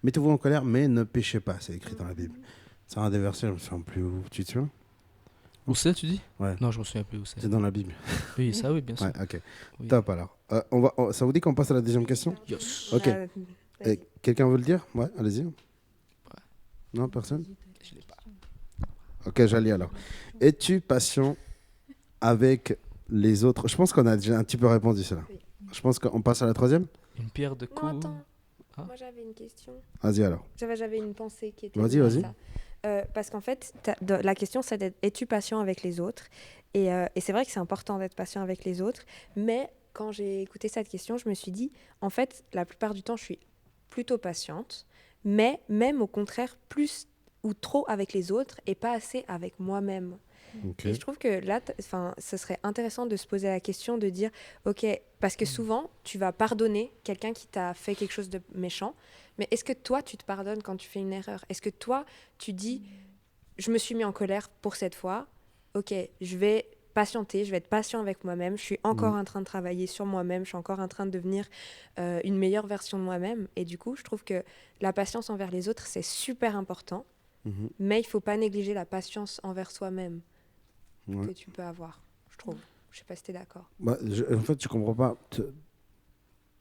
Mettez-vous en colère, mais ne péchez pas, c'est écrit dans la Bible. C'est un des versets, je ne me souviens plus où. Tu te souviens? Où c'est, tu dis? Ouais. Non, je me souviens plus où c'est. C'est dans la Bible. Oui, ça, oui, bien sûr. Ouais, ok. Oui. Top alors. Ça vous dit qu'on passe à la deuxième question? Yes. Ok. Vas-y. Quelqu'un veut le dire? Ouais, allez-y. Non, personne? Je l'ai pas. Ok, j'allais alors. Es-tu patient avec les autres? Je pense qu'on a déjà un petit peu répondu cela. Oui. Je pense qu'on passe à la troisième? Une pierre de Non, coups. attends. Ah. Moi, j'avais une question. Vas-y alors. J'avais une pensée qui était. Vas-y, liée à vas-y. ça. Parce qu'en fait, la question, c'est es-tu patient avec les autres? Et c'est vrai que c'est important d'être patient avec les autres. Mais quand j'ai écouté cette question, je me suis dit, en fait, la plupart du temps, je suis plutôt patiente. Mais même au contraire, plus ou trop avec les autres et pas assez avec moi-même. Ok. Et je trouve que là, ce serait intéressant de se poser la question de dire, ok, parce que souvent, tu vas pardonner quelqu'un qui t'a fait quelque chose de méchant, mais est-ce que toi, tu te pardonnes quand tu fais une erreur? Est-ce que toi, tu dis, je me suis mis en colère pour cette fois, ok, je vais patienter, je vais être patient avec moi-même, je suis encore en train de travailler sur moi-même, je suis encore en train de devenir une meilleure version de moi-même, et du coup, je trouve que la patience envers les autres, c'est super important, Mhm. mais il faut pas négliger la patience envers soi-même Ouais. que tu peux avoir, je trouve. Je sais pas si t'es d'accord. En fait, je comprends pas.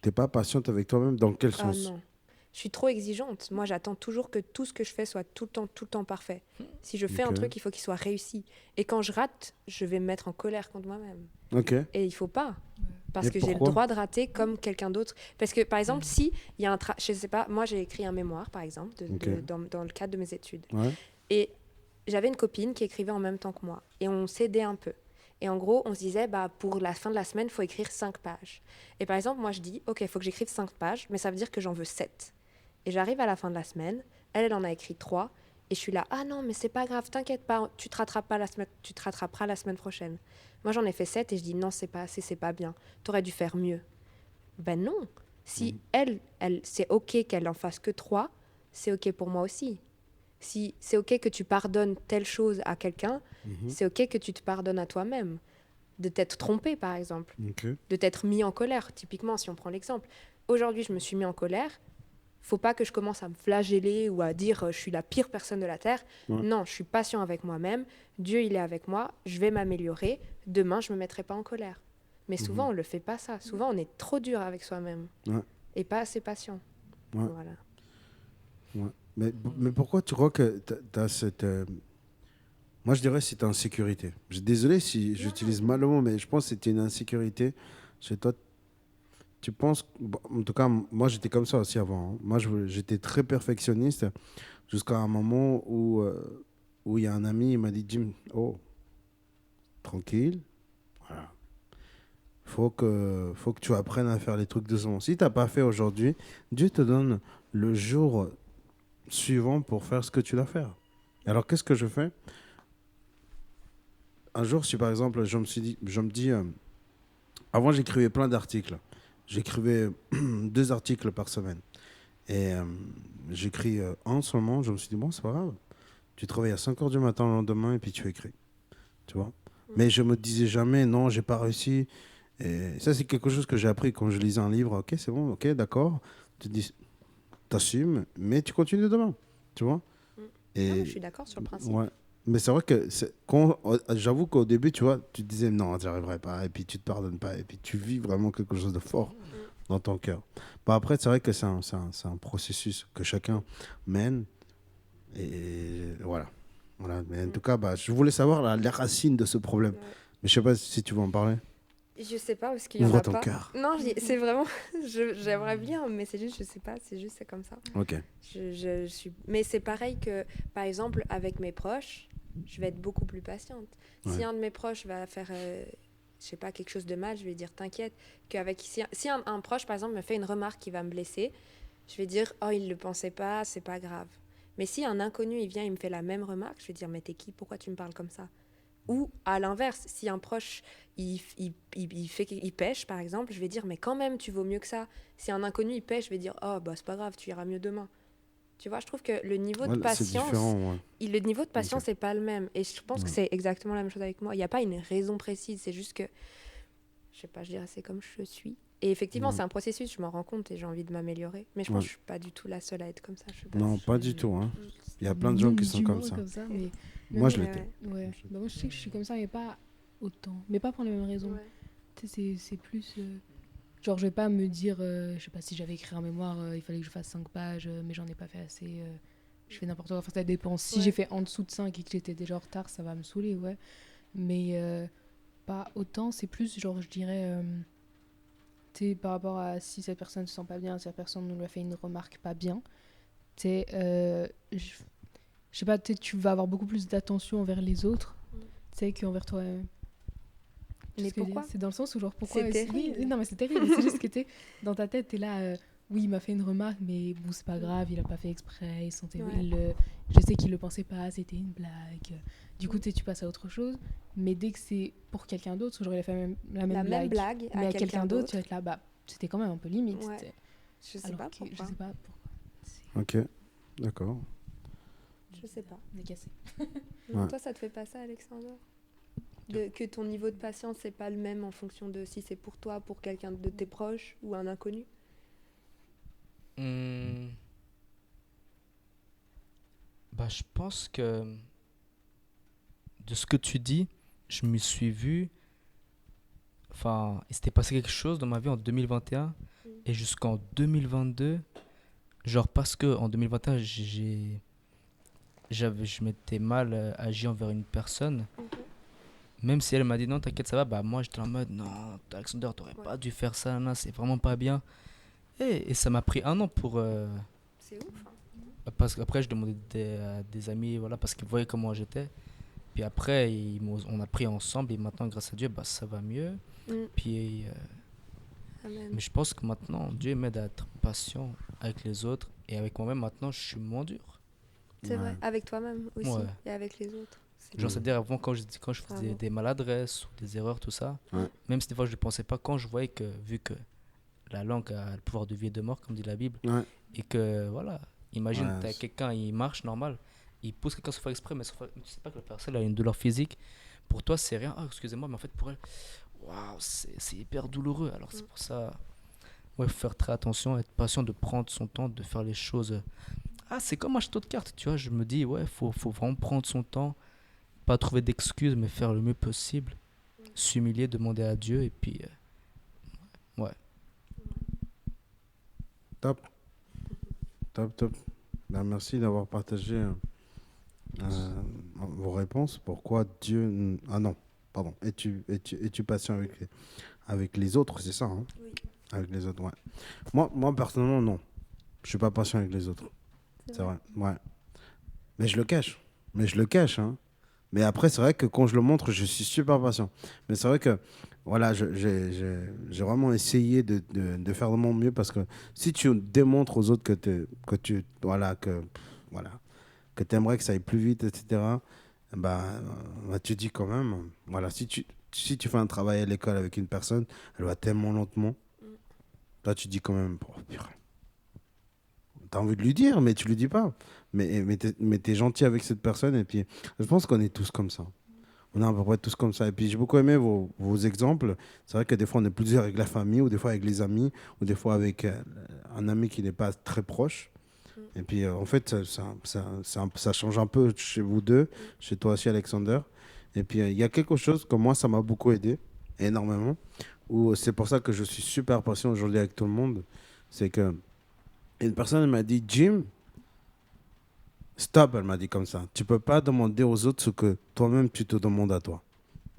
T'es pas patiente avec toi-même dans quel Ah sens? non. Je suis trop exigeante. Moi, j'attends toujours que tout ce que je fais soit tout le temps parfait. Si je fais un Ok. truc, il faut qu'il soit réussi. Et quand je rate, je vais me mettre en colère contre moi-même. Ok. Et il faut pas. Parce Et que j'ai le pourquoi? droit de rater comme quelqu'un d'autre. Parce que, par exemple, si il y a je sais pas, moi, j'ai écrit un mémoire, par exemple, Ok. dans le cadre de mes études. Ouais. Et j'avais une copine qui écrivait en même temps que moi. Et on s'aidait un peu. Et en gros, on se disait, pour la fin de la semaine, il faut écrire 5 pages. Et par exemple, moi, je dis, OK, il faut que j'écrive 5 pages, mais ça veut dire que j'en veux 7. Et j'arrive à la fin de la semaine, elle en a écrit 3. Et je suis là, ah non, mais c'est pas grave, t'inquiète pas, tu te rattraperas la semaine prochaine. Moi, j'en ai fait 7 et je dis, non, c'est pas assez, c'est pas bien. T'aurais dû faire mieux. Ben non. Si elle, c'est OK qu'elle en fasse que 3, c'est OK pour moi aussi. Si c'est OK que tu pardonnes telle chose à quelqu'un, c'est OK que tu te pardonnes à toi-même. De t'être trompé, par exemple. Ok. De t'être mis en colère, typiquement, si on prend l'exemple. Aujourd'hui, je me suis mis en colère. Faut pas que je commence à me flageller ou à dire je suis la pire personne de la Terre. Ouais. Non, je suis patient avec moi-même. Dieu, il est avec moi. Je vais m'améliorer. Demain, je me mettrai pas en colère. Mais souvent, on le fait pas ça. Souvent, on est trop dur avec soi-même. Ouais. Et pas assez patient. Ouais. Voilà. Ouais. Mais pourquoi tu crois que t'as cette. Moi, je dirais que c'est insécurité. Désolé si j'utilise mal le mot, mais je pense que c'était une insécurité chez toi. Tu penses. Bon, en tout cas, moi, j'étais comme ça aussi avant. Hein. Moi, j'étais très perfectionniste jusqu'à un moment où il y a un ami, il m'a dit Jim, oh, tranquille. Voilà. Faut que tu apprennes à faire les trucs doucement. Si tu n'as pas fait aujourd'hui, Dieu te donne le jour suivant pour faire ce que tu dois faire. Alors, qu'est-ce que je fais? Un jour, si par exemple, je me dis, avant, j'écrivais plein d'articles. J'écrivais 2 articles par semaine. Et j'écris un seulement. Je me suis dit, bon, c'est pas grave. Tu te réveilles à 5 h du matin le lendemain et puis tu écris. Tu vois? Mais je me disais jamais, non, j'ai pas réussi. Et ça, c'est quelque chose que j'ai appris quand je lisais un livre. Ok, c'est bon, ok, d'accord. Tu te dis, t'assumes, mais tu continues demain. Tu vois? Et, Non, mais je suis d'accord sur le principe. ouais. Mais c'est vrai que j'avoue qu'au début, tu vois, tu te disais non, j'y arriverai pas, et puis tu te pardonnes pas, et puis tu vis vraiment quelque chose de fort dans ton cœur. Bah après, c'est vrai que c'est un processus que chacun mène, et voilà. Mais en tout cas, je voulais savoir les racines de ce problème. Ouais. Mais je sais pas si tu veux en parler. Je sais pas, parce qu'il y en Ouvre a ton pas. cœur. Non, c'est vraiment... j'aimerais bien, mais c'est juste, je sais pas, c'est juste c'est comme ça. Ok. Je suis... Mais c'est pareil que, par exemple, avec mes proches, je vais être beaucoup plus patiente. Si Ouais. un de mes proches va faire, je sais pas, quelque chose de mal, je vais dire t'inquiète. Si un proche, par exemple, me fait une remarque qui va me blesser, je vais dire oh, il le pensait pas, c'est pas grave. Mais si un inconnu, il vient, il me fait la même remarque, je vais dire mais t'es qui? Pourquoi tu me parles comme ça? Ou à l'inverse, si un proche, il pêche, par exemple, je vais dire mais quand même, tu vaux mieux que ça. Si un inconnu, il pêche, je vais dire oh, bah c'est pas grave, tu iras mieux demain. Tu vois, je trouve que le niveau de Voilà, c'est patience, différent, ouais. le niveau de patience Ok. n'est pas le même. Et je pense que Ouais. c'est exactement la même chose avec moi. Il n'y a pas une raison précise, c'est juste que, je sais pas, je dirais c'est comme je suis. Et effectivement, Ouais. c'est un processus, je m'en rends compte et j'ai envie de m'améliorer. Mais je pense Ouais. que je suis pas du tout la seule à être comme ça. Je sais pas Non, si- pas du tout. Hein. Il y a plein de gens qui sont comme ça. Mais Moi, je Ouais, l'étais. ouais. Bah, moi, je sais que je suis comme ça, mais pas autant. Mais pas pour les mêmes raisons. ouais. Tu sais, c'est plus. Genre, je vais pas me dire, je sais pas, si j'avais écrit un mémoire, il fallait que je fasse 5 pages, mais j'en ai pas fait assez. Je fais n'importe quoi. Enfin, ça dépend. Si Ouais. j'ai fait en dessous de 5 et que j'étais déjà en retard, ça va me saouler, ouais. Mais pas autant. C'est plus, genre, je dirais. Tu sais, par rapport à si cette personne se sent pas bien, si cette personne nous a fait une remarque pas bien, tu sais, je sais pas, tu vas avoir beaucoup plus d'attention envers les autres, tu sais, qu'envers toi-même. Tu Mais sais ce que je veux pourquoi dire? C'est dans le sens où, genre, pourquoi. C'est Oui, terrible. non, mais c'est terrible. C'est juste que t'es dans ta tête, t'es là. Oui, il m'a fait une remarque, mais bon, c'est pas grave, il a pas fait exprès, il sentait. Ouais. Je sais qu'il le pensait pas, c'était une blague. Du coup, tu passes à autre chose. Mais dès que c'est pour quelqu'un d'autre, j'aurais fait la même La même blague. blague Mais à à quelqu'un quelqu'un d'autre, tu d'autre. vas être là, bah, c'était quand même un peu limite. Ouais. tu sais. Je sais Alors pas que pourquoi. je sais pas pourquoi. Ok, d'accord. Je sais pas. On est cassé. Non, Ouais. toi, ça te fait pas ça, Alexandre que ton niveau de patience, c'est pas le même en fonction de si c'est pour toi, pour quelqu'un de tes proches ou un inconnu. Bah, je pense que de ce que tu dis, je me suis vu. Enfin, il s'était passé quelque chose dans ma vie en 2021 et jusqu'en 2022. Genre, parce que en 2021, je m'étais mal agi envers une personne. Même si elle m'a dit non, t'inquiète, ça va, bah moi j'étais en mode non, Alexander, t'aurais Ouais. pas dû faire ça, là, c'est vraiment pas bien. Et ça m'a pris un an pour. C'est ouf. Hein. Parce qu'après, je demandais à des amis, voilà, parce qu'ils voyaient comment j'étais. Puis après, on a pris ensemble et maintenant, grâce à Dieu, bah, ça va mieux. Puis, Amen. mais je pense que maintenant, Dieu m'aide à être patient avec les autres et avec moi-même. Maintenant, je suis moins dur. C'est Ouais. vrai, avec toi-même aussi Ouais. et avec les autres. C'est Genre, bien. c'est-à-dire avant, quand je faisais Bravo. des maladresses ou des erreurs, tout ça, Ouais. même si des fois je ne pensais pas, quand je voyais que, vu que la langue a le pouvoir de vie et de mort, comme dit la Bible, Ouais. et que, voilà, imagine, Ouais, t'as c'est- quelqu'un, il marche normal, il pousse quelqu'un sans faire exprès, mais tu sais pas que la personne a une douleur physique. Pour toi, c'est rien. Ah, excusez-moi, mais en fait, pour elle, waouh, c'est hyper douloureux. Alors, c'est pour ça, ouais, faut faire très attention, être patient, de prendre son temps, de faire les choses. Ah, c'est comme un château de cartes, tu vois. Je me dis, ouais, faut vraiment prendre son temps, pas trouver d'excuses, mais faire le mieux possible, s'humilier, demander à Dieu, et puis, ouais. Top. Top, top. Ben, merci d'avoir partagé vos réponses. Pourquoi Dieu... Ah non, pardon. Es-tu patient avec les autres, c'est ça, hein? Oui. Avec les autres, ouais. Moi, personnellement, non. Je suis pas patient avec les autres. C'est vrai, ouais. Mais je le cache, hein. Mais après, c'est vrai que quand je le montre, je suis super patient. Mais c'est vrai que, voilà, j'ai vraiment essayé de faire de mon mieux parce que si tu démontres aux autres que t'aimerais que ça aille plus vite, etc., bah, tu dis quand même, voilà, si tu fais un travail à l'école avec une personne, elle va tellement lentement, toi, tu dis quand même, oh, purée. T'as envie de lui dire, mais tu lui dis pas. Mais t'es gentil avec cette personne. Et puis, je pense qu'on est tous comme ça. On est à peu près tous comme ça. Et puis, j'ai beaucoup aimé vos exemples. C'est vrai que des fois, on est plusieurs avec la famille, ou des fois avec les amis, ou des fois avec un ami qui n'est pas très proche. Et puis, en fait, ça change un peu chez vous deux, chez toi aussi, Alexander. Et puis, il y a quelque chose que moi, ça m'a beaucoup aidé, énormément. C'est pour ça que je suis super patient aujourd'hui avec tout le monde. C'est que une personne elle m'a dit, Jim, stop, elle m'a dit comme ça. Tu peux pas demander aux autres ce que toi-même tu te demandes à toi.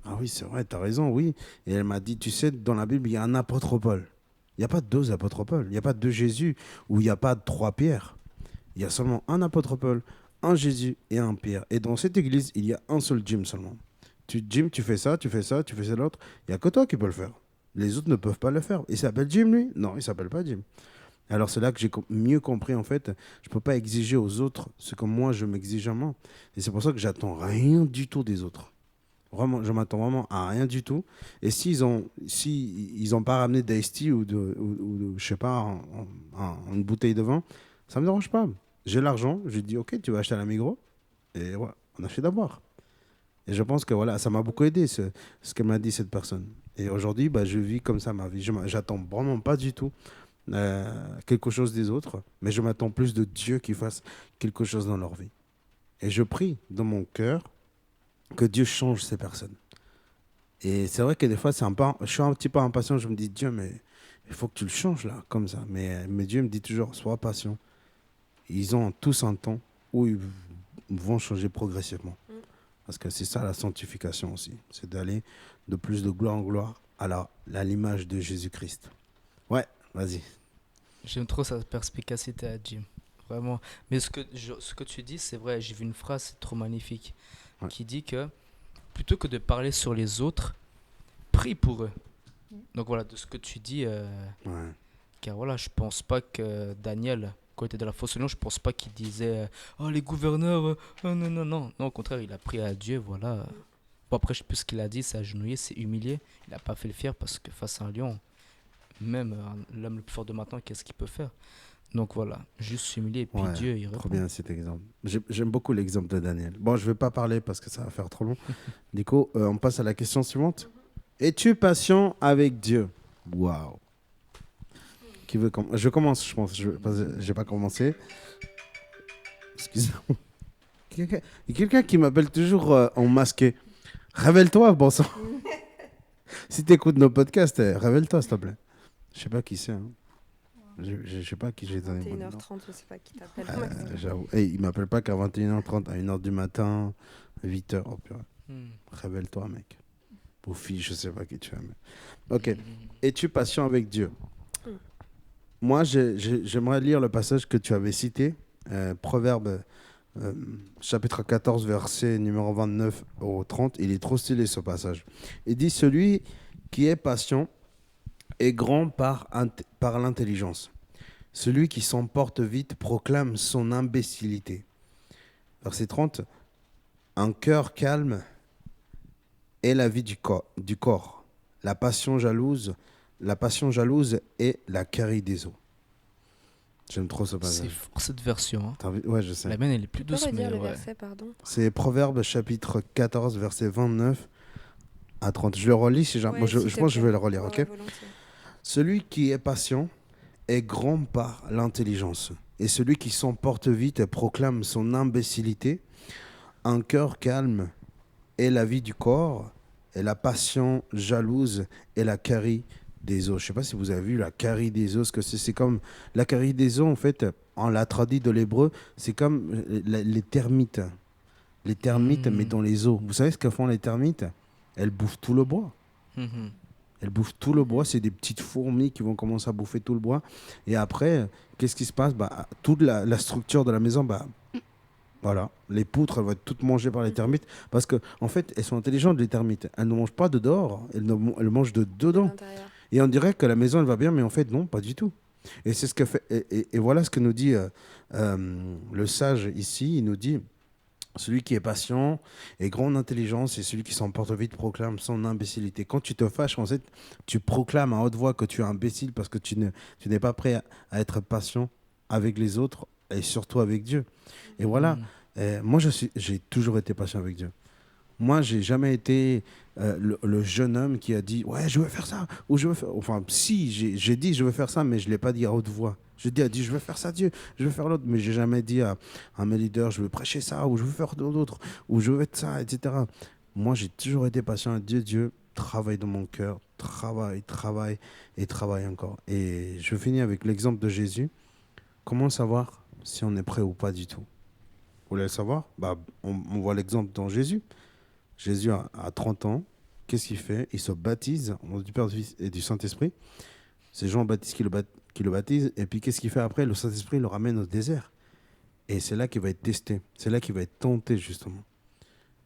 Ah oui, c'est vrai, t'as raison, oui. Et elle m'a dit, tu sais, dans la Bible, il y a un apôtre Paul. Il n'y a pas deux apôtres Paul. Il n'y a pas deux Jésus ou il n'y a pas trois Pierre. Il y a seulement un apôtre Paul, un Jésus et un Pierre. Et dans cette église, il y a un seul Jim seulement. Jim, tu fais ça, tu fais ça, tu fais ça l'autre. Il n'y a que toi qui peux le faire. Les autres ne peuvent pas le faire. Il s'appelle Jim, lui? Non, il s'appelle pas Jim. Alors c'est là que j'ai mieux compris, en fait, je ne peux pas exiger aux autres ce que moi je m'exige à moi. Et c'est pour ça que j'attends rien du tout des autres. Vraiment, je m'attends vraiment à rien du tout. Et si ils ont pas ramené d'Ice Tea ou je sais pas, une bouteille de vin, ça me dérange pas. J'ai l'argent, je dis ok, tu vas acheter à la Migros et ouais, on achète à boire. Et je pense que voilà, ça m'a beaucoup aidé ce que m'a dit cette personne. Et aujourd'hui, bah, je vis comme ça ma vie. J'attends vraiment pas du tout quelque chose des autres, mais je m'attends plus de Dieu qui fasse quelque chose dans leur vie. Et je prie dans mon cœur que Dieu change ces personnes. Et c'est vrai que des fois, je suis un petit peu impatient. Je me dis, Dieu, mais il faut que tu le changes là, comme ça. Mais Dieu me dit toujours, sois patient. Ils ont tous un temps où ils vont changer progressivement. Parce que c'est ça la sanctification aussi. C'est d'aller de plus de gloire en gloire à l'image de Jésus-Christ. Ouais, vas-y. J'aime trop sa perspicacité à Jim. Vraiment. Mais ce que tu dis, c'est vrai. J'ai vu une phrase, c'est trop magnifique, Ouais. qui dit que plutôt que de parler sur les autres, prie pour eux. Donc voilà, de ce que tu dis, Ouais. car voilà, je pense pas que Daniel, quand il était dans la fosse au lion, je pense pas qu'il disait oh les gouverneurs, oh, non, non, non. Non, au contraire, il a prié à Dieu, voilà. Bon, après, je sais plus ce qu'il a dit, c'est agenouillé, c'est humilié. Il n'a pas fait le fier parce que face à un lion, même l'homme le plus fort de maintenant, qu'est-ce qu'il peut faire? Donc voilà, juste s'humilier et puis Ouais, Dieu, il trop répond. bien cet exemple. J'aime beaucoup l'exemple de Daniel. Bon, je ne vais pas parler parce que ça va faire trop long. Du coup, on passe à la question suivante. Es-tu patient avec Dieu? Waouh. Qui veut Je commence, je pense. Je n'ai pas commencé. Excusez-moi. Il y a quelqu'un qui m'appelle toujours en masqué. Révèle-toi, bon sang. Si tu écoutes nos podcasts, révèle-toi, s'il te plaît. Je sais pas qui c'est. Hein. Je sais pas qui j'ai donné. 21h30, je sais pas qui t'appelle. J'avoue. Et il m'appelle pas qu'à 21h30, à 1h du matin, 8h. Oh, purée. Hmm. Révèle-toi, mec. Ou fille, je sais pas qui tu es. Mais... Ok. Es-tu patient avec Dieu? Moi, j'aimerais lire le passage que tu avais cité, Proverbe chapitre 14, verset numéro 29 au 30. Il est trop stylé ce passage. Il dit, celui qui est patient est grand par l'intelligence. Celui qui s'emporte vite proclame son imbécilité. Verset 30. Un cœur calme est la vie du corps. La passion jalouse est la carie des eaux. J'aime trop ce C'est passage. fort cette version. Hein. Ouais, je sais. La mienne, elle est plus Tu peux douce, mais redire le ouais. verset, pardon? C'est Proverbe chapitre 14, verset 29 à 30. Je le relis si jamais. Ouais, Moi, je s'il te pense que je plaît. vais le relire, Ouais, ok? ouais, volontiers. Celui qui est patient est grand par l'intelligence. Et celui qui s'emporte vite proclame son imbécilité. Un cœur calme est la vie du corps. Et la passion jalouse est la carie des os. Je ne sais pas si vous avez vu la carie des os. Que c'est comme la carie des os, en fait, on l'a traduit de l'hébreu, c'est comme les termites. Les termites, mais dans les os. Vous savez ce que font les termites? Elles bouffent tout le bois. Mhm. Elles bouffent tout le bois. C'est des petites fourmis qui vont commencer à bouffer tout le bois. Et après, qu'est-ce qui se passe? Bah, toute la structure de la maison, bah, voilà. Les poutres, elles vont être toutes mangées par les termites. Parce qu'en fait, elles sont intelligentes, les termites. Elles ne mangent pas de dehors. Elles mangent de dedans. L'intérieur. Et on dirait que la maison, elle va bien, mais en fait, non, pas du tout. Et c'est ce que fait. Et voilà ce que nous dit le sage ici. Il nous dit. Celui qui est patient est grand en intelligence et celui qui s'emporte vite proclame son imbécilité. Quand tu te fâches, en fait, tu proclames à haute voix que tu es imbécile parce que tu n'es pas prêt à être patient avec les autres et surtout avec Dieu. Et voilà, moi j'ai toujours été patient avec Dieu. Moi, j'ai jamais été le jeune homme qui a dit ouais, je veux faire ça ou je veux faire. Enfin, si j'ai dit je veux faire ça, mais je l'ai pas dit à haute voix. J'ai dit je veux faire ça, Dieu, je veux faire l'autre, mais j'ai jamais dit à mes leaders je veux prêcher ça ou je veux faire d'autres ou je veux être ça, etc. Moi, j'ai toujours été patient à Dieu. Dieu travaille dans mon cœur, travaille et travaille encore. Et je finis avec l'exemple de Jésus. Comment savoir si on est prêt ou pas du tout? Vous voulez le savoir? Bah, on voit l'exemple dans Jésus. Jésus a 30 ans, qu'est-ce qu'il fait? Il se baptise au nom du Père, du Fils et du Saint-Esprit. C'est Jean-Baptiste qui le baptise. Et puis, qu'est-ce qu'il fait après? Le Saint-Esprit le ramène au désert. Et c'est là qu'il va être testé. C'est là qu'il va être tenté, justement.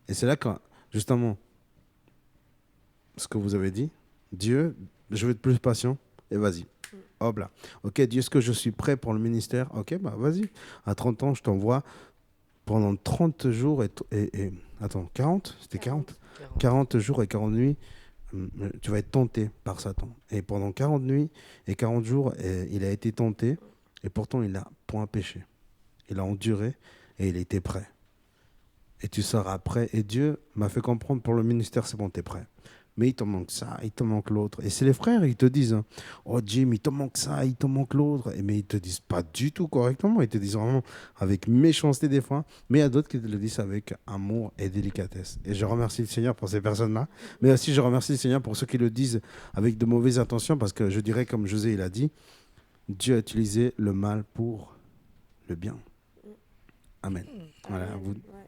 Et c'est là que, justement, ce que vous avez dit, Dieu, je veux être plus patient. Et vas-y. Hop là. Ok, Dieu, est-ce que je suis prêt pour le ministère? Ok, bah vas-y. À 30 ans, je t'envoie pendant 30 jours attends, 40? C'était 40? 40 jours et 40 nuits, tu vas être tenté par Satan. Et pendant 40 nuits et 40 jours, il a été tenté et pourtant il n'a point péché. Il a enduré et il était prêt. Et tu seras prêt. Et Dieu m'a fait comprendre pour le ministère, c'est bon, tu es prêt. Mais il te manque ça, il te manque l'autre. Et c'est les frères, ils te disent, hein, oh Jim, il te manque ça, il te manque l'autre. Mais ils te disent pas du tout correctement. Ils te disent vraiment avec méchanceté des fois. Mais il y a d'autres qui te le disent avec amour et délicatesse. Et je remercie le Seigneur pour ces personnes-là. Mais aussi, je remercie le Seigneur pour ceux qui le disent avec de mauvaises intentions. Parce que je dirais, comme José il a dit, Dieu a utilisé le mal pour le bien. Amen. Voilà, Amen. vous. Ouais.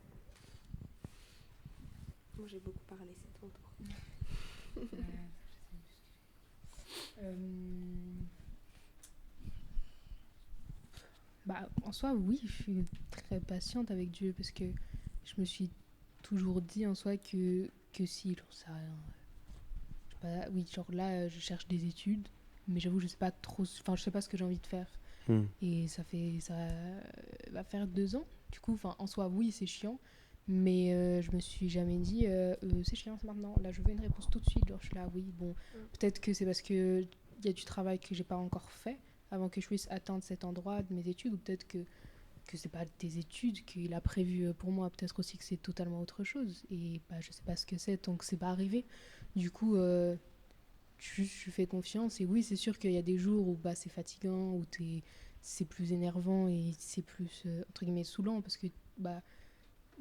Moi, j'ai beaucoup parlé, c'est ton tour. Bah, en soi, oui, je suis très patiente avec Dieu parce que je me suis toujours dit en soi que si, j'en sais rien. Je sais pas, oui, genre là, je cherche des études, mais j'avoue, je sais pas trop, enfin, je sais pas ce que j'ai envie de faire. Et ça va faire 2 ans. Du coup, enfin, en soi, oui, c'est chiant, mais je me suis jamais dit, c'est chiant, c'est maintenant. Là, je veux une réponse tout de suite. Genre, je suis là, oui, bon, peut-être que c'est parce que il y a du travail que j'ai pas encore fait avant que je puisse atteindre cet endroit de mes études, ou peut-être que c'est pas des études qu'il a prévu pour moi, peut-être aussi que c'est totalement autre chose. Et bah, je sais pas ce que c'est, tant que c'est pas arrivé. Du coup, je fais confiance. Et oui, c'est sûr qu'il y a des jours où bah, c'est fatigant, où c'est plus énervant et c'est plus, entre guillemets, saoulant, parce que bah,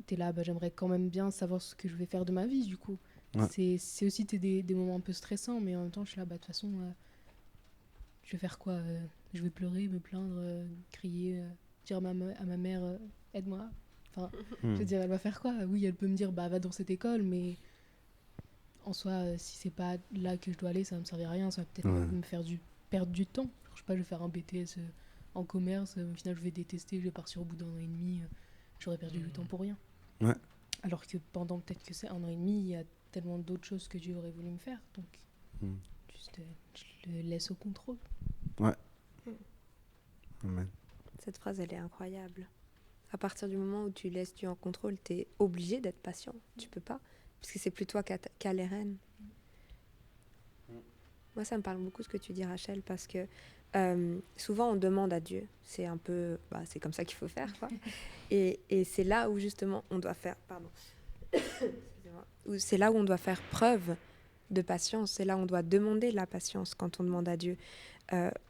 t'es là, bah, j'aimerais quand même bien savoir ce que je vais faire de ma vie, du coup. Ouais. C'est aussi des moments un peu stressants, mais en même temps, je suis là, bah, de toute façon, je vais faire quoi? Je vais pleurer, me plaindre, crier, dire à ma mère, aide-moi. Enfin, je veux dire, elle va faire quoi? Oui, elle peut me dire, bah, va dans cette école, mais en soi, si c'est pas là que je dois aller, ça va me servir à rien. Ça va peut-être me faire perdre du temps. Genre, je sais pas, je vais faire un BTS en commerce. Au final, je vais détester. Je vais partir au bout d'1 an et demi. J'aurais perdu du temps pour rien. Ouais. Alors que pendant peut-être que c'est 1 an et demi, il y a tellement d'autres choses que Dieu aurait voulu me faire. Donc, juste, je le laisse au contrôle. Ouais. Amen. Cette phrase, elle est incroyable. À partir du moment où tu laisses Dieu en contrôle, tu es obligé d'être patient. Tu peux pas, parce que c'est plus toi qui as les rênes. Moi, ça me parle beaucoup ce que tu dis, Rachel, parce que souvent on demande à Dieu. C'est un peu, c'est comme ça qu'il faut faire, quoi. Et c'est là où justement on doit faire, c'est là où on doit faire preuve de patience. C'est là où on doit demander la patience quand on demande à Dieu,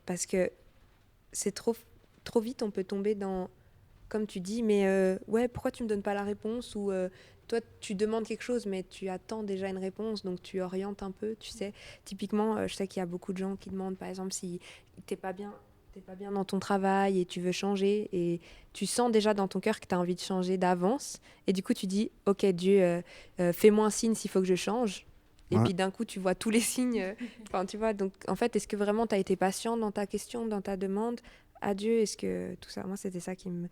parce que c'est trop vite on peut tomber dans, comme tu dis, mais ouais, pourquoi tu me donnes pas la réponse, ou toi tu demandes quelque chose mais tu attends déjà une réponse, donc tu orientes un peu, tu sais. Typiquement, je sais qu'il y a beaucoup de gens qui demandent, par exemple, si t'es pas bien dans ton travail et tu veux changer, et tu sens déjà dans ton cœur que tu as envie de changer d'avance, et du coup tu dis ok Dieu, fais-moi un signe s'il faut que je change. Et puis d'un coup tu vois tous les signes, enfin tu vois, donc en fait, est-ce que vraiment tu as été patient dans ta question, dans ta demande à Dieu? Est-ce que tout ça, moi c'était ça qui me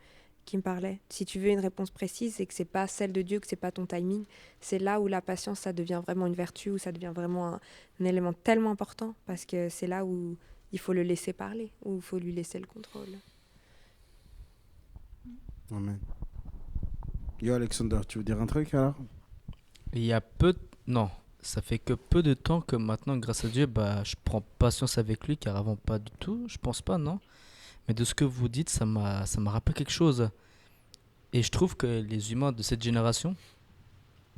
parlait. Si tu veux une réponse précise et que c'est pas celle de Dieu, que c'est pas ton timing, c'est là où la patience, ça devient vraiment une vertu, où ça devient vraiment un élément tellement important, parce que c'est là où il faut le laisser parler, où il faut lui laisser le contrôle. Amen. Yo Alexander, tu veux dire un truc alors? Il y a non, ça fait que peu de temps que maintenant, grâce à Dieu, je prends patience avec lui, car avant pas du tout, je pense pas, non. Mais de ce que vous dites, ça m'a rappelé quelque chose. Et je trouve que les humains de cette génération,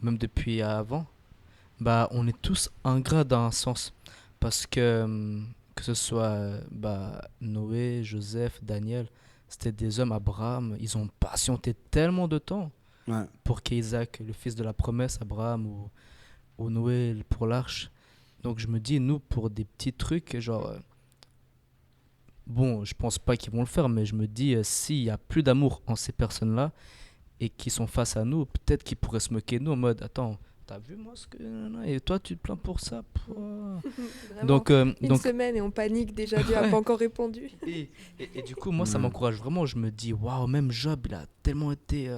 même depuis avant, on est tous ingrats dans un sens. Parce que ce soit Noé, Joseph, Daniel, c'était des hommes, Abraham, ils ont patienté tellement de temps pour qu'Isaac, le fils de la promesse, Abraham, ou Noé pour l'arche. Donc je me dis, nous, pour des petits trucs, genre... Bon, je pense pas qu'ils vont le faire, mais je me dis, s'il y a plus d'amour en ces personnes-là et qui sont face à nous, peut-être qu'ils pourraient se moquer de nous en mode, attends, t'as vu moi ce que. Et toi, tu te plains pour ça. Vraiment. Donc, Une donc semaine et on panique déjà, Dieu n'a pas encore répondu. et du coup, moi, ça m'encourage vraiment. Je me dis, waouh, même Job, il a tellement été.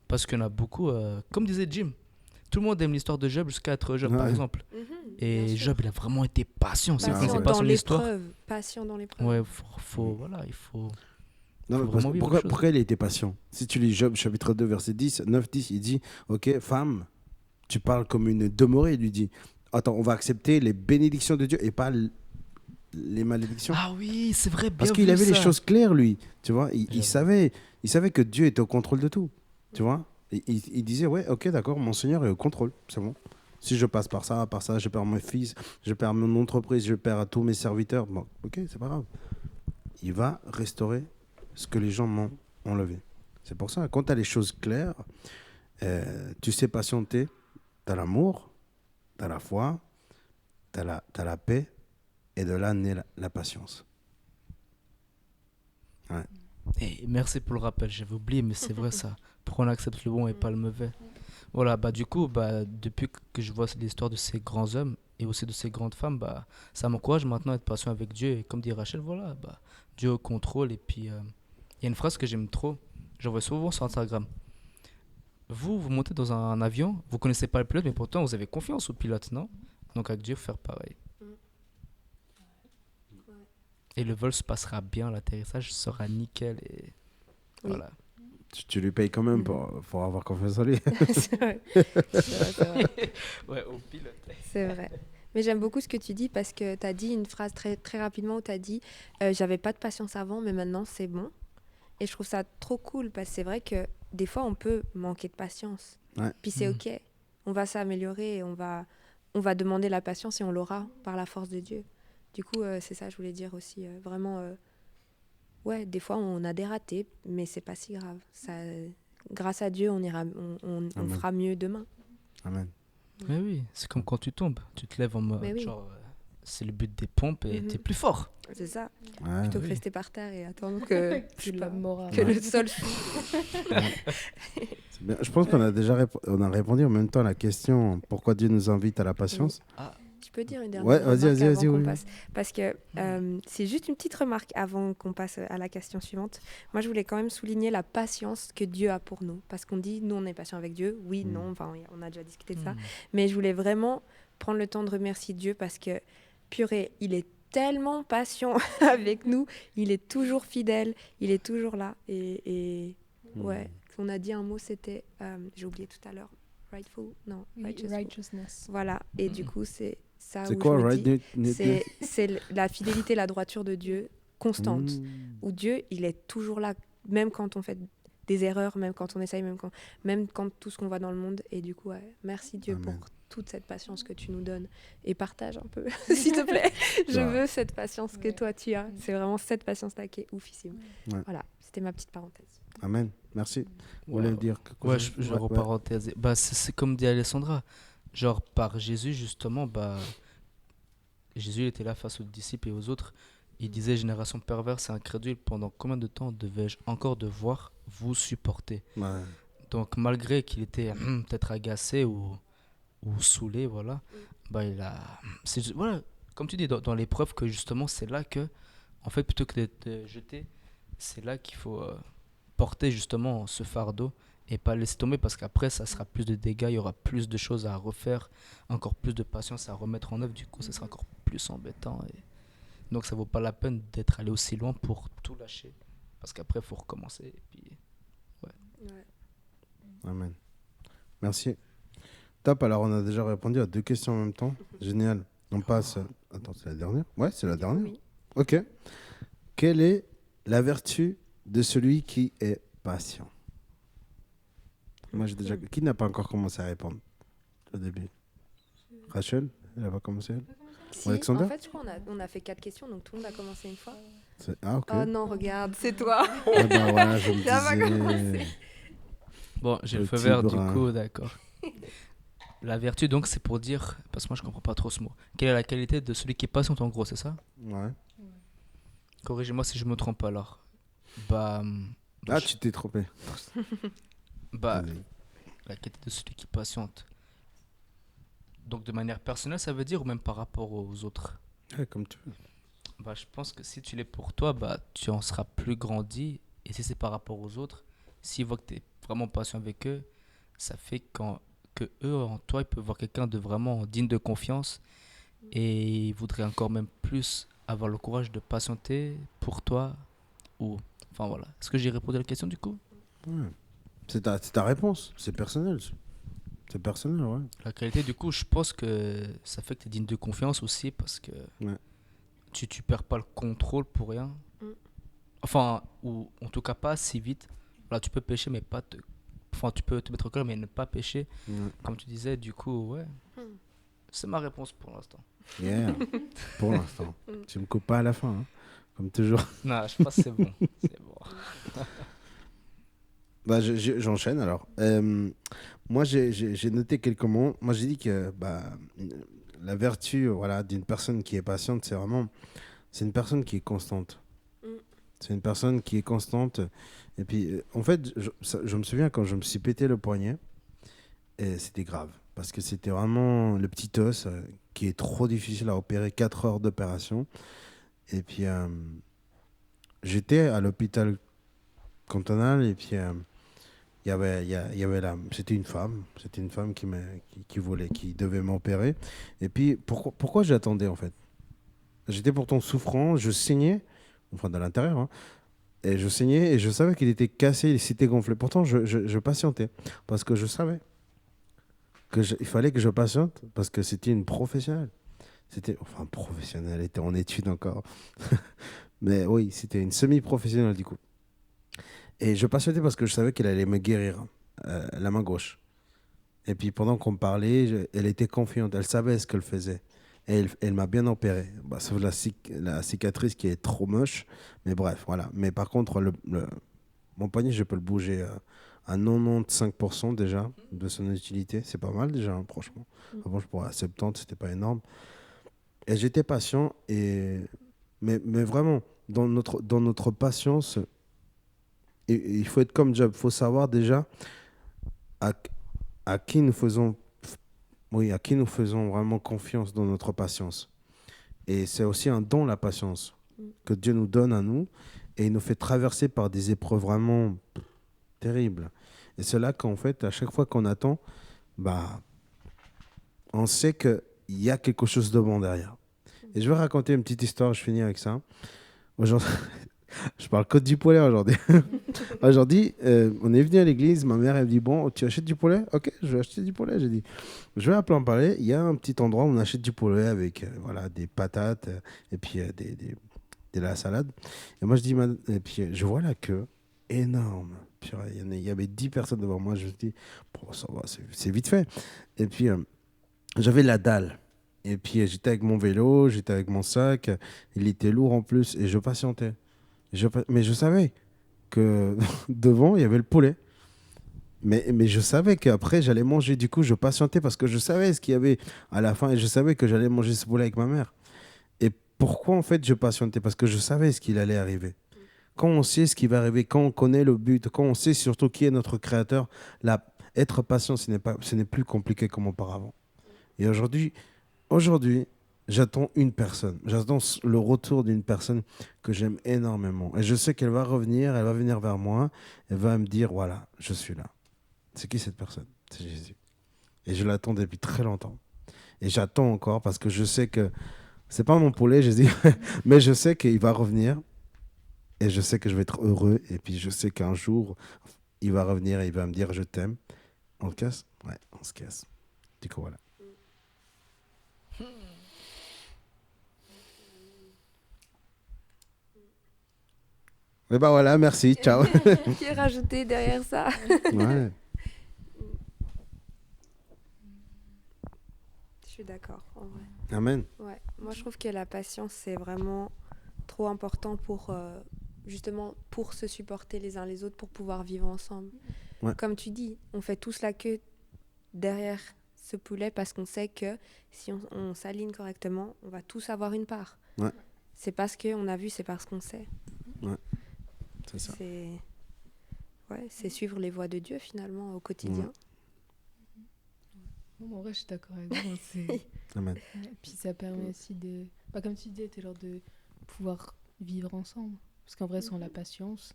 Parce qu'il y en a beaucoup, comme disait Jim, tout le monde aime l'histoire de Job jusqu'à être Job, par Ouais. exemple. Bien Et sûr. Job, il a vraiment été patient. Si vous Patient connaissez Patient pas dans son histoire, l'épreuve. Patient dans l'épreuve. ouais, voilà, il faut. Non, Faut mais vraiment vivre les choses. pourquoi il a été patient? Si tu lis Job chapitre 2 verset 10, 9-10, il dit, ok, femme, tu parles comme une demeurée, il lui dit, attends, on va accepter les bénédictions de Dieu et pas les malédictions. Ah oui, c'est vrai, bien Parce qu'il vu, avait les ça. choses claires, lui. Tu vois, il J'avoue. savait que Dieu était au contrôle de tout. Tu vois, il disait, ouais, ok, d'accord, mon Seigneur est au contrôle, c'est bon. Si je passe par ça, je perds mon fils, je perds mon entreprise, je perds tous mes serviteurs, bon, ok, c'est pas grave. Il va restaurer ce que les gens m'ont enlevé. C'est pour ça, quand tu as les choses claires, tu sais patienter, tu as l'amour, tu as la foi, tu as la paix, et de là naît la patience. Ouais. Et merci pour le rappel, j'avais oublié, mais c'est vrai ça. Pourquoi on accepte le bon et pas le mauvais. Voilà, bah du coup, bah, depuis que je vois l'histoire de ces grands hommes et aussi de ces grandes femmes, bah, ça m'encourage maintenant à être patient avec Dieu. Et comme dit Rachel, voilà, bah, Dieu au contrôle. Et puis, il y a une phrase que j'aime trop, j'en vois souvent sur Instagram. Vous montez dans un avion, vous connaissez pas le pilote, mais pourtant vous avez confiance au pilote, non? Donc avec Dieu, faut faire pareil. Et le vol se passera bien, l'atterrissage sera nickel et Oui. voilà. Tu lui payes quand même pour avoir confiance en lui. C'est vrai. C'est vrai. Ouais, au pilote. C'est vrai. Mais j'aime beaucoup ce que tu dis parce que tu as dit une phrase très, très rapidement où tu as dit j'avais pas de patience avant, mais maintenant c'est bon. Et je trouve ça trop cool parce que c'est vrai que des fois on peut manquer de patience. Ouais. Puis c'est OK. On va s'améliorer et on va demander la patience et on l'aura par la force de Dieu. Du coup, c'est ça que je voulais dire aussi. Vraiment, ouais, des fois on a des ratés, mais c'est pas si grave. Ça, grâce à Dieu, on Amen. fera mieux demain. Amen. Mais oui, c'est comme quand tu tombes, tu te lèves en mode Mais oui. genre c'est le but des pompes et t'es plus fort. C'est ça. Ouais. Plutôt que oui. rester par terre et attendre que, C'est de la morale. que le sol. C'est bien. Je pense qu'on a déjà on a répondu en même temps à la question pourquoi Dieu nous invite à la patience. Je peux dire une dernière Ouais, remarque vas-y, avant qu'on oui. passe. Parce que c'est juste une petite remarque avant qu'on passe à la question suivante. Moi, je voulais quand même souligner la patience que Dieu a pour nous. Parce qu'on dit, nous, on est patient avec Dieu. Oui, non, enfin, on a déjà discuté de ça. Mais je voulais vraiment prendre le temps de remercier Dieu parce que, purée, il est tellement patient avec nous. Il est toujours fidèle. Il est toujours là. Et ouais, on a dit un mot, c'était, j'ai oublié tout à l'heure, rightful, non, righteous. Righteousness. Voilà, et du coup, c'est ça C'est où quoi, je me right? dis, c'est la fidélité, la droiture de Dieu constante. Où Dieu, il est toujours là, même quand on fait des erreurs, même quand on essaye, même quand tout ce qu'on voit dans le monde. Et du coup, ouais, merci Dieu Amen. pour toute cette patience que tu nous donnes. Et partage un peu, s'il te plaît. Je Ouais. veux cette patience que toi, tu as. C'est vraiment cette patience-là qui est oufissime. Ouais. Voilà, c'était ma petite parenthèse. Amen. Merci. Vous Ouais. voulez dire quelque Ouais, chose? je reparenthèse. Bah, c'est comme dit Alessandra. Genre, par Jésus, justement, bah, Jésus était là face aux disciples et aux autres. Il disait, génération perverse et incrédule, pendant combien de temps devais-je encore devoir vous supporter? Ouais. Donc, malgré qu'il était peut-être agacé ou saoulé, voilà, bah, voilà, comme tu dis, dans l'épreuve, que justement, c'est là que, en fait, plutôt que d'être jeté, c'est là qu'il faut porter justement ce fardeau et pas laisser tomber parce qu'après ça sera plus de dégâts, il y aura plus de choses à refaire, encore plus de patience à remettre en œuvre, du coup ça sera encore plus embêtant et donc ça vaut pas la peine d'être allé aussi loin pour tout lâcher parce qu'après il faut recommencer et puis Amen. Merci. Top, alors on a déjà répondu à 2 questions en même temps. Génial. On passe... Attends, c'est la dernière? Ouais, c'est la dernière. Oui. Ok. Quelle est la vertu de celui qui est patient? Moi, j'ai déjà... Qui n'a pas encore commencé à répondre au début? Rachel? Elle n'a pas commencé, elle? Si, Alexander? en fait, je crois qu'on a fait 4 questions, donc tout le monde a commencé une fois. Ah, ok. Oh non, regarde, c'est toi. Ah bah voilà, je me Ça va disais... commencer. bon, j'ai le feu Petit vert brin. du coup, d'accord. La vertu donc c'est pour dire, parce que moi je comprends pas trop ce mot, quelle est la qualité de celui qui est patient en gros, c'est ça? Ouais. Corrigez-moi si je me trompe alors. Bah, Ah, tu t'es trompé. bah Vas-y. la qualité de celui qui patiente. Donc de manière personnelle, ça veut dire ou même par rapport aux autres? Ouais, comme tu veux. Bah, je pense que si tu l'es pour toi, bah, tu en seras plus grandi. Et si c'est par rapport aux autres, s'ils voient que tu es vraiment patient avec eux, ça fait que eux, en toi, ils peuvent voir quelqu'un de vraiment digne de confiance. Et ils voudraient encore même plus avoir le courage de patienter pour toi. Ou, enfin voilà. Est-ce que j'ai répondu à la question du coup? Ouais. C'est ta réponse. C'est personnel. C'est personnel, ouais. La qualité, du coup, je pense que ça fait que tu es digne de confiance aussi parce que Ouais. tu perds pas le contrôle pour rien. Mm. Enfin, ou en tout cas pas si vite. Voilà, tu peux pécher, mais pas te. Enfin, tu peux te mettre au cœur, mais ne pas pécher. Ouais. Comme tu disais, du coup, ouais. Mm. C'est ma réponse pour l'instant. Yeah. Pour l'instant. Tu me coupes pas à la fin, hein. Comme toujours. Non, je pense que c'est bon. C'est bon. Bah, j'enchaîne alors. Moi, j'ai noté quelques mots. Moi, j'ai dit que bah, la vertu voilà, d'une personne qui est patiente, c'est une personne qui est constante. Mm. C'est une personne qui est constante. Et puis, en fait, je me souviens quand je me suis pété le poignet, et c'était grave. Parce que c'était vraiment le petit os qui est trop difficile à opérer, 4 heures d'opération. Et puis, j'étais à l'hôpital cantonal et puis il y avait c'était une femme qui devait m'opérer. Et puis pourquoi j'attendais en fait? J'étais pourtant souffrant, je saignais, enfin de l'intérieur, hein, et je saignais et je savais qu'il était cassé, il s'était gonflé. Pourtant je patientais parce que je savais il fallait que je patiente parce que c'était une professionnelle. C'était enfin professionnelle, elle était en études encore, mais oui, c'était une semi-professionnelle du coup. Et je patientais parce que je savais qu'elle allait me guérir la main gauche. Et puis pendant qu'on me parlait, elle était confiante, elle savait ce qu'elle faisait. Et elle m'a bien opéré. Bah, sauf la cicatrice qui est trop moche. Mais bref, voilà. Mais par contre, mon poignet, je peux le bouger à 95% déjà de son utilité. C'est pas mal déjà, hein, franchement. Avant, je pourrais à 70, c'était pas énorme. Et j'étais patient. Mais vraiment, dans notre patience, il faut être comme Job. Il faut savoir déjà à, à qui nous faisons, oui, à qui nous faisons vraiment confiance dans notre patience. Et c'est aussi un don, la patience, que Dieu nous donne à nous. Et il nous fait traverser par des épreuves vraiment terribles. Et c'est là qu'en fait, à chaque fois qu'on attend, bah, on sait qu'il y a quelque chose de bon derrière. Et je vais raconter une petite histoire, je finis avec ça. Aujourd'hui, je parle que du poulet aujourd'hui. Aujourd'hui, on est venu à l'église, ma mère elle me dit, bon, tu achètes du poulet? Ok, je vais acheter du poulet. J'ai dit, je vais appeler en parler. Il y a un petit endroit où on achète du poulet avec voilà, des patates et puis de la salade. Et moi, je dis, et puis je vois la queue énorme. Purée, il y avait 10 personnes devant moi. Je me dis, bon, ça va, c'est vite fait. Et puis, j'avais la dalle. Et puis, j'étais avec mon vélo, j'étais avec mon sac. Il était lourd en plus et je patientais. Mais je savais que devant, il y avait le poulet. Mais je savais qu'après, j'allais manger. Du coup, je patientais parce que je savais ce qu'il y avait à la fin et je savais que j'allais manger ce poulet avec ma mère. Et pourquoi, en fait, je patientais? Parce que je savais ce qu'il allait arriver. Quand on sait ce qui va arriver, quand on connaît le but, quand on sait surtout qui est notre créateur, être patient, ce n'est plus compliqué comme auparavant. Et aujourd'hui, j'attends une personne. J'attends le retour d'une personne que j'aime énormément. Et je sais qu'elle va revenir, elle va venir vers moi, elle va me dire, voilà, je suis là. C'est qui cette personne? C'est Jésus. Et je l'attends depuis très longtemps. Et j'attends encore parce que je sais que c'est pas mon poulet, Jésus, mais je sais qu'il va revenir. Et je sais que je vais être heureux. Et puis je sais qu'un jour, il va revenir et il va me dire, je t'aime. On se casse? Ouais, on se casse. Du coup, voilà. Et bah voilà, merci, ciao. Qui est rajouté derrière ça? Ouais. Je suis d'accord, en vrai. Amen. Ouais. Moi, je trouve que la patience, c'est vraiment trop important pour, justement, pour se supporter les uns les autres, pour pouvoir vivre ensemble. Ouais. Comme tu dis, on fait tous la queue derrière ce poulet parce qu'on sait que si on s'aligne correctement, on va tous avoir une part. Ouais. C'est parce qu'on a vu, c'est parce qu'on sait. Ouais. C'est ça. C'est suivre les voies de Dieu, finalement, au quotidien. Bon, en vrai, je suis d'accord avec vous. Amen. Ouais, puis ça permet aussi de. Bah, comme tu disais, t'es genre de pouvoir vivre ensemble. Parce qu'en vrai, sans la patience,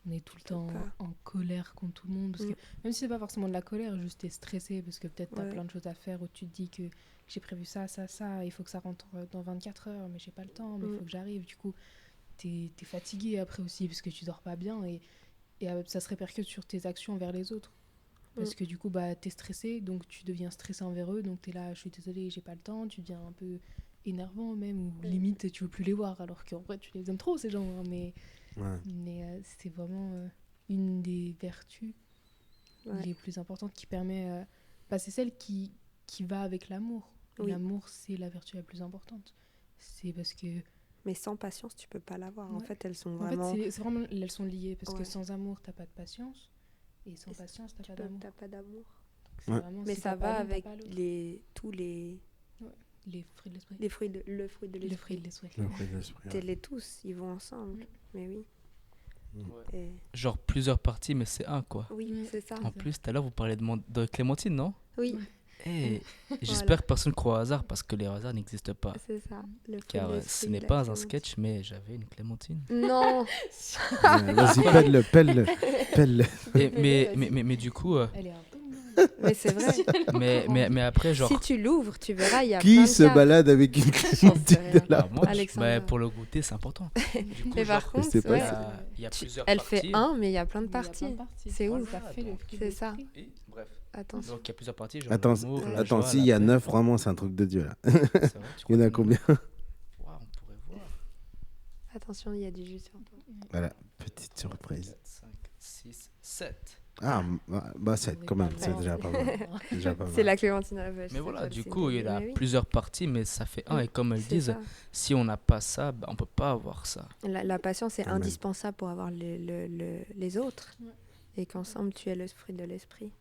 on est tout le temps pas. en colère contre tout le monde. Parce que même si c'est pas forcément de la colère, juste t'es stressé parce que peut-être t'as Ouais. plein de choses à faire où tu te dis que j'ai prévu ça, il faut que ça rentre dans 24 heures, mais j'ai pas le temps, mais il faut que j'arrive. Du coup, t'es fatigué après aussi parce que tu dors pas bien et ça se répercute sur tes actions envers les autres. Parce que du coup, bah, t'es stressé, donc tu deviens stressé envers eux, donc t'es là, je suis désolée, j'ai pas le temps, tu deviens un peu énervant même, ou limite tu veux plus les voir, alors qu'en vrai tu les aimes trop ces gens, hein, mais c'est vraiment une des vertus les plus importantes qui permet, c'est celle qui va avec l'amour. Oui. L'amour, c'est la vertu la plus importante. C'est parce que... Mais sans patience, tu peux pas l'avoir. En Ouais. fait, elles sont En vraiment... fait, c'est vraiment, elles sont liées, parce que Ouais. sans amour, t'as pas de patience, et sans patience, t'as pas d'amour. T'as pas d'amour. C'est vraiment, Mais si ça t'as pas va l'un, t'as avec pas l'autre. tous les Les fruits de l'esprit. le fruit de Les fruits de l'esprit. l'esprit. Le fruit de l'esprit, ouais. T'es les tous, ils vont ensemble. Mais oui. Et... Genre plusieurs parties, mais c'est un, quoi. Oui, c'est ça. En plus, tout à l'heure, vous parlez de Clémentine, non? Oui, Eh, j'espère que personne ne croit au hasard parce que les hasards n'existent pas. c'est ça. Le fruit Car de ce l'esprit, n'est la pas un clémentine. sketch, mais j'avais une Clémentine. Non. Ouais, vas-y, pelle-le. Mais du coup, Elle est un peu mignonne. Mais c'est vrai. mais après, genre. Si tu l'ouvres, tu verras, il y a Qui plein de se caves. balade avec une J'en Clémentine sais de rien. la moi, Alexandra. pour le goûter, c'est important. Du coup, Mais par genre, contre, c'est pas ouais, ça. il y a plusieurs elle parties. fait un, mais il y a plein de Il y a plein parties. de parties. C'est Voilà, ouf. ça fait le fruit de C'est ça. l'esprit. Et, bref. Attention. Donc il y a plusieurs parties. Genre Attends, l'amour, la attends, joie, s'il la y a paix. 9, vraiment, c'est un truc de Dieu, là. C'est vrai, tu Il y crois en a qu'il combien? Ouah, on pourrait voir. Attention, il y a du jus sur toi. Voilà, petite surprise. 4, 5, 6, 7. Ah, bah 7 quand même, c'est déjà pas mal. Déjà pas C'est mal. la clémentine à la vache. Mais c'est voilà, pas le du signe coup, de il y Dieu, a mais oui. plusieurs parties, mais ça fait un. Et comme elles C'est disent, ça. si on n'a pas ça, bah, on peut pas avoir ça. La patience est Amen. indispensable pour avoir les autres. Ouais. Et qu'ensemble, tu es le fruit de l'esprit.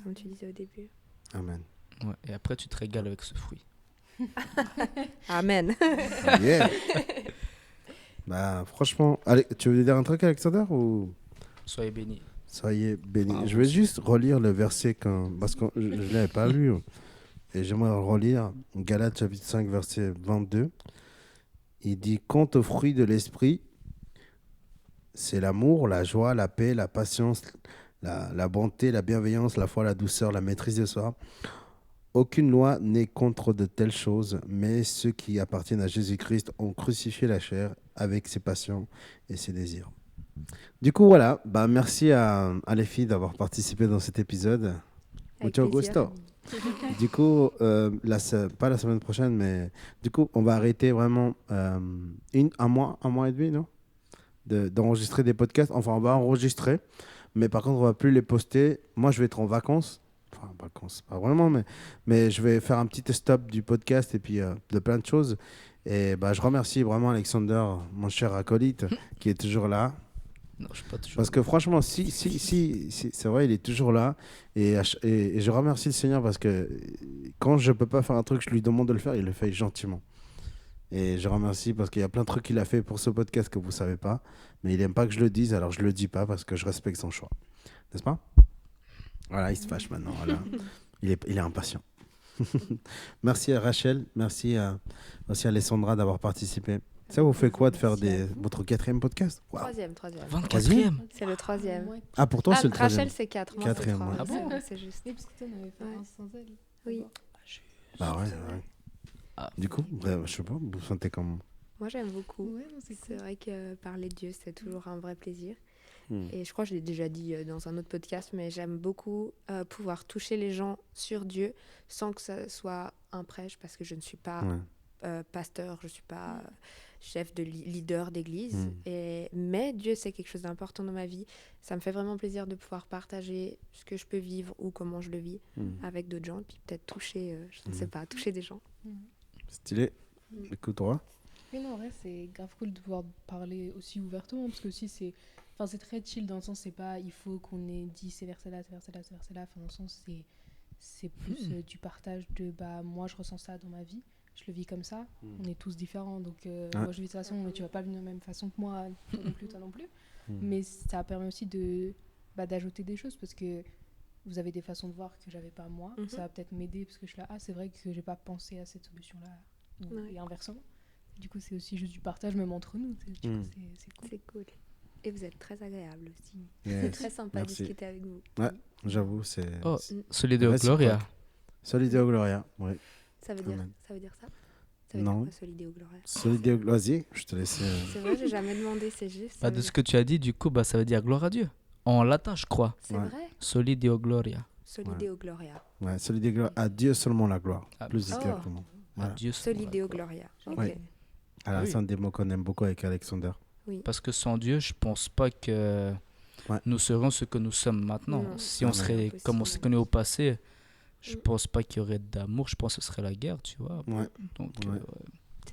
Comme tu disais au début. Amen. Ouais, et après, tu te régales avec ce fruit. Amen. Yeah. Bah, franchement, allez, tu veux dire un truc, Alexander, ou Soyez bénis. soyez bénis. Ah, Je vais aussi. juste relire le verset parce que je ne l'avais pas lu. Et j'aimerais le relire. Galates chapitre 5, verset 22. Il dit, quant au fruit de l'esprit, c'est l'amour, la joie, la paix, la patience, la bonté, la bienveillance, la foi, la douceur, la maîtrise de soi. Aucune loi n'est contre de telles choses, mais ceux qui appartiennent à Jésus-Christ ont crucifié la chair avec ses passions et ses désirs. Du coup, voilà. Bah, merci à les filles d'avoir participé dans cet épisode. Avec Mucho plaisir. gusto. Du coup, pas la semaine prochaine, mais du coup, on va arrêter vraiment un mois et demi, non d'enregistrer des podcasts. Enfin, on va enregistrer, mais par contre, on va plus les poster. Moi, je vais être en vacances. Enfin, vacances, pas vraiment, mais je vais faire un petit stop du podcast et puis de plein de choses. Et bah, je remercie vraiment Alexander, mon cher acolyte, qui est toujours là. Non, je suis pas toujours. Parce que franchement, si, c'est vrai, il est toujours là. Et je remercie le Seigneur parce que quand je peux pas faire un truc, je lui demande de le faire, il le fait gentiment. Et je remercie parce qu'il y a plein de trucs qu'il a fait pour ce podcast que vous savez pas. Mais il aime pas que je le dise, alors je le dis pas parce que je respecte son choix. N'est-ce pas? Voilà, il se fâche maintenant. Voilà. Il est impatient. Merci à Rachel, merci aussi à Alessandra d'avoir participé. Ça vous fait quoi de faire Merci à vous. votre 4e podcast? Wow. Troisième. 24e. C'est le troisième. Moi, Ah, pour toi, c'est le 3e. Rachel, c'est 4. Moi, c'est Quatrième, 3. ouais. Ah bon? C'est juste. oui, parce que toi, on avait fait Ouais. un sans elle. Oui. Bah ouais. Ah, Du coup, je sais pas, vous vous sentez comme... Moi, j'aime beaucoup. Ouais, non, c'est C'est cool. vrai que parler de Dieu, c'est toujours un vrai plaisir. Hmm. Et je crois que je l'ai déjà dit dans un autre podcast, mais j'aime beaucoup pouvoir toucher les gens sur Dieu sans que ça soit un prêche, parce que je ne suis pas Ouais. pasteur, je ne suis pas chef de leader d'église. Hmm. Mais Dieu, c'est quelque chose d'important dans ma vie. Ça me fait vraiment plaisir de pouvoir partager ce que je peux vivre ou comment je le vis avec d'autres gens, puis peut-être toucher, je ne sais pas, toucher des gens. Stylé. Écoute-toi. Oui, non, en vrai, c'est grave cool de pouvoir parler aussi ouvertement, parce que aussi, c'est très chill dans le sens, c'est pas, il faut qu'on ait dit ces versets-là, ces versets-là, ces versets-là, enfin, dans le sens, c'est plus du partage de, bah, moi, je ressens ça dans ma vie, je le vis comme ça, on est tous différents, donc moi, je vis de cette façon, mais tu vas pas vivre de la même façon que moi, toi non plus, mais ça permet aussi d'ajouter des choses, parce que vous avez des façons de voir que j'avais pas moi. Mhm. Ça va peut-être m'aider parce que je suis là, ah, c'est vrai que j'ai pas pensé à cette solution-là. Ouais. Et inversement. Du coup, c'est aussi juste du partage, même entre nous. Du coup, c'est cool. C'est cool. Et vous êtes très agréable aussi. Yes. C'est très sympa de Merci. discuter avec vous. Ouais, j'avoue, c'est Oh, Mm. Solideo réciproque. Gloria. Solideo Gloria. Oui. Ça veut dire Amen. ça veut dire ça Ça veut Non. dire quoi, Solideo Gloria? Solideo Gloria. Vas-y, je te laisse. C'est vrai, j'ai jamais demandé, c'est juste. Bah, de ce que tu as dit, du coup, bah, ça veut dire gloire à Dieu. En latin, je crois. C'est Ouais. vrai. Solideo Gloria. Solideo Gloria. Ouais, Solideo Gloria. À Dieu seulement la gloire. Ah, Plus oh. exactement. Voilà. Dieu seulement la Solideo gloire. Gloria. Ok. Ouais. Alors, Oui. c'est un des mots qu'on aime beaucoup avec Alexander. Parce que sans Dieu, je pense pas que Ouais. nous serions ce que nous sommes maintenant. Non. Si on Amen. serait Impossible. comme on s'est connu au passé, je Mm. pense pas qu'il y aurait d'amour. Je pense que ce serait la guerre, tu vois. Ouais. Donc, Ouais.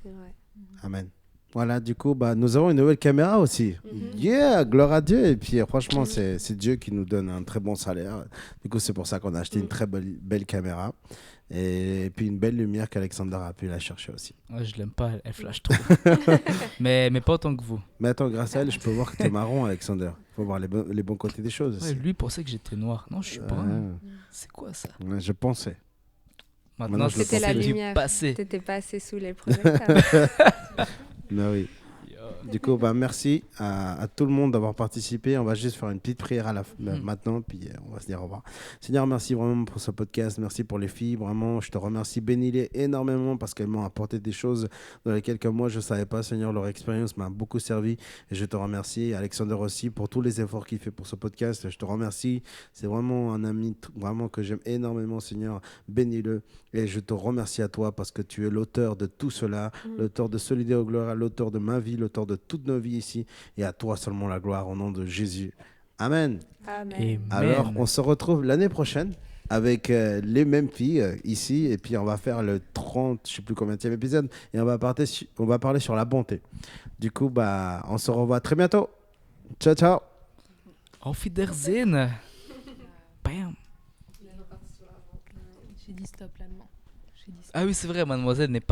C'est vrai. Amen. Voilà, du coup, bah, nous avons une nouvelle caméra aussi. Mhm. Yeah, gloire à Dieu. Et puis, franchement, c'est Dieu qui nous donne un très bon salaire. Du coup, c'est pour ça qu'on a acheté une très belle caméra. Et puis, une belle lumière qu'Alexander a pu la chercher aussi. ouais, je l'aime pas, elle flash trop. mais pas autant que vous. Mais attends, grâce à elle, je peux voir que tu es marron, Alexander. Il faut voir les bons côtés des choses Ouais, aussi. lui pensait que j'étais noir. Non, je suis brun. Ah, C'est quoi ça? ouais, je pensais. Maintenant, Maintenant, je le C'était la pensais. du lumière. passé. T'étais pas assez sous les projecteurs. Mais oui. Du coup, bah, merci à tout le monde d'avoir participé. On va juste faire une petite prière à la maintenant, puis on va se dire au revoir. Seigneur, merci vraiment pour ce podcast. Merci pour les filles. Vraiment, je te remercie. Bénis-les énormément parce qu'elles m'ont apporté des choses dans lesquelles que moi, je ne savais pas. Seigneur, leur expérience m'a beaucoup servi et je te remercie. Alexander aussi pour tous les efforts qu'il fait pour ce podcast. Je te remercie. C'est vraiment un ami vraiment que j'aime énormément, Seigneur. Bénis-le. Et je te remercie à toi parce que tu es l'auteur de tout cela, l'auteur de Solideo Gloria, l'auteur de ma vie, l'auteur de toutes nos vies ici. Et à toi seulement la gloire au nom de Jésus. Amen. Amen. Amen. Alors, on se retrouve l'année prochaine avec les mêmes filles ici. Et puis, on va faire le 30, je ne sais plus combien de épisode. Et on va parler sur la bonté. Du coup, bah, on se revoit très bientôt. Ciao, ciao. Auf Wiedersehen. Bam. J'ai dit stop l'allemand. J'ai dit stop. Ah oui, c'est vrai, mademoiselle n'est pas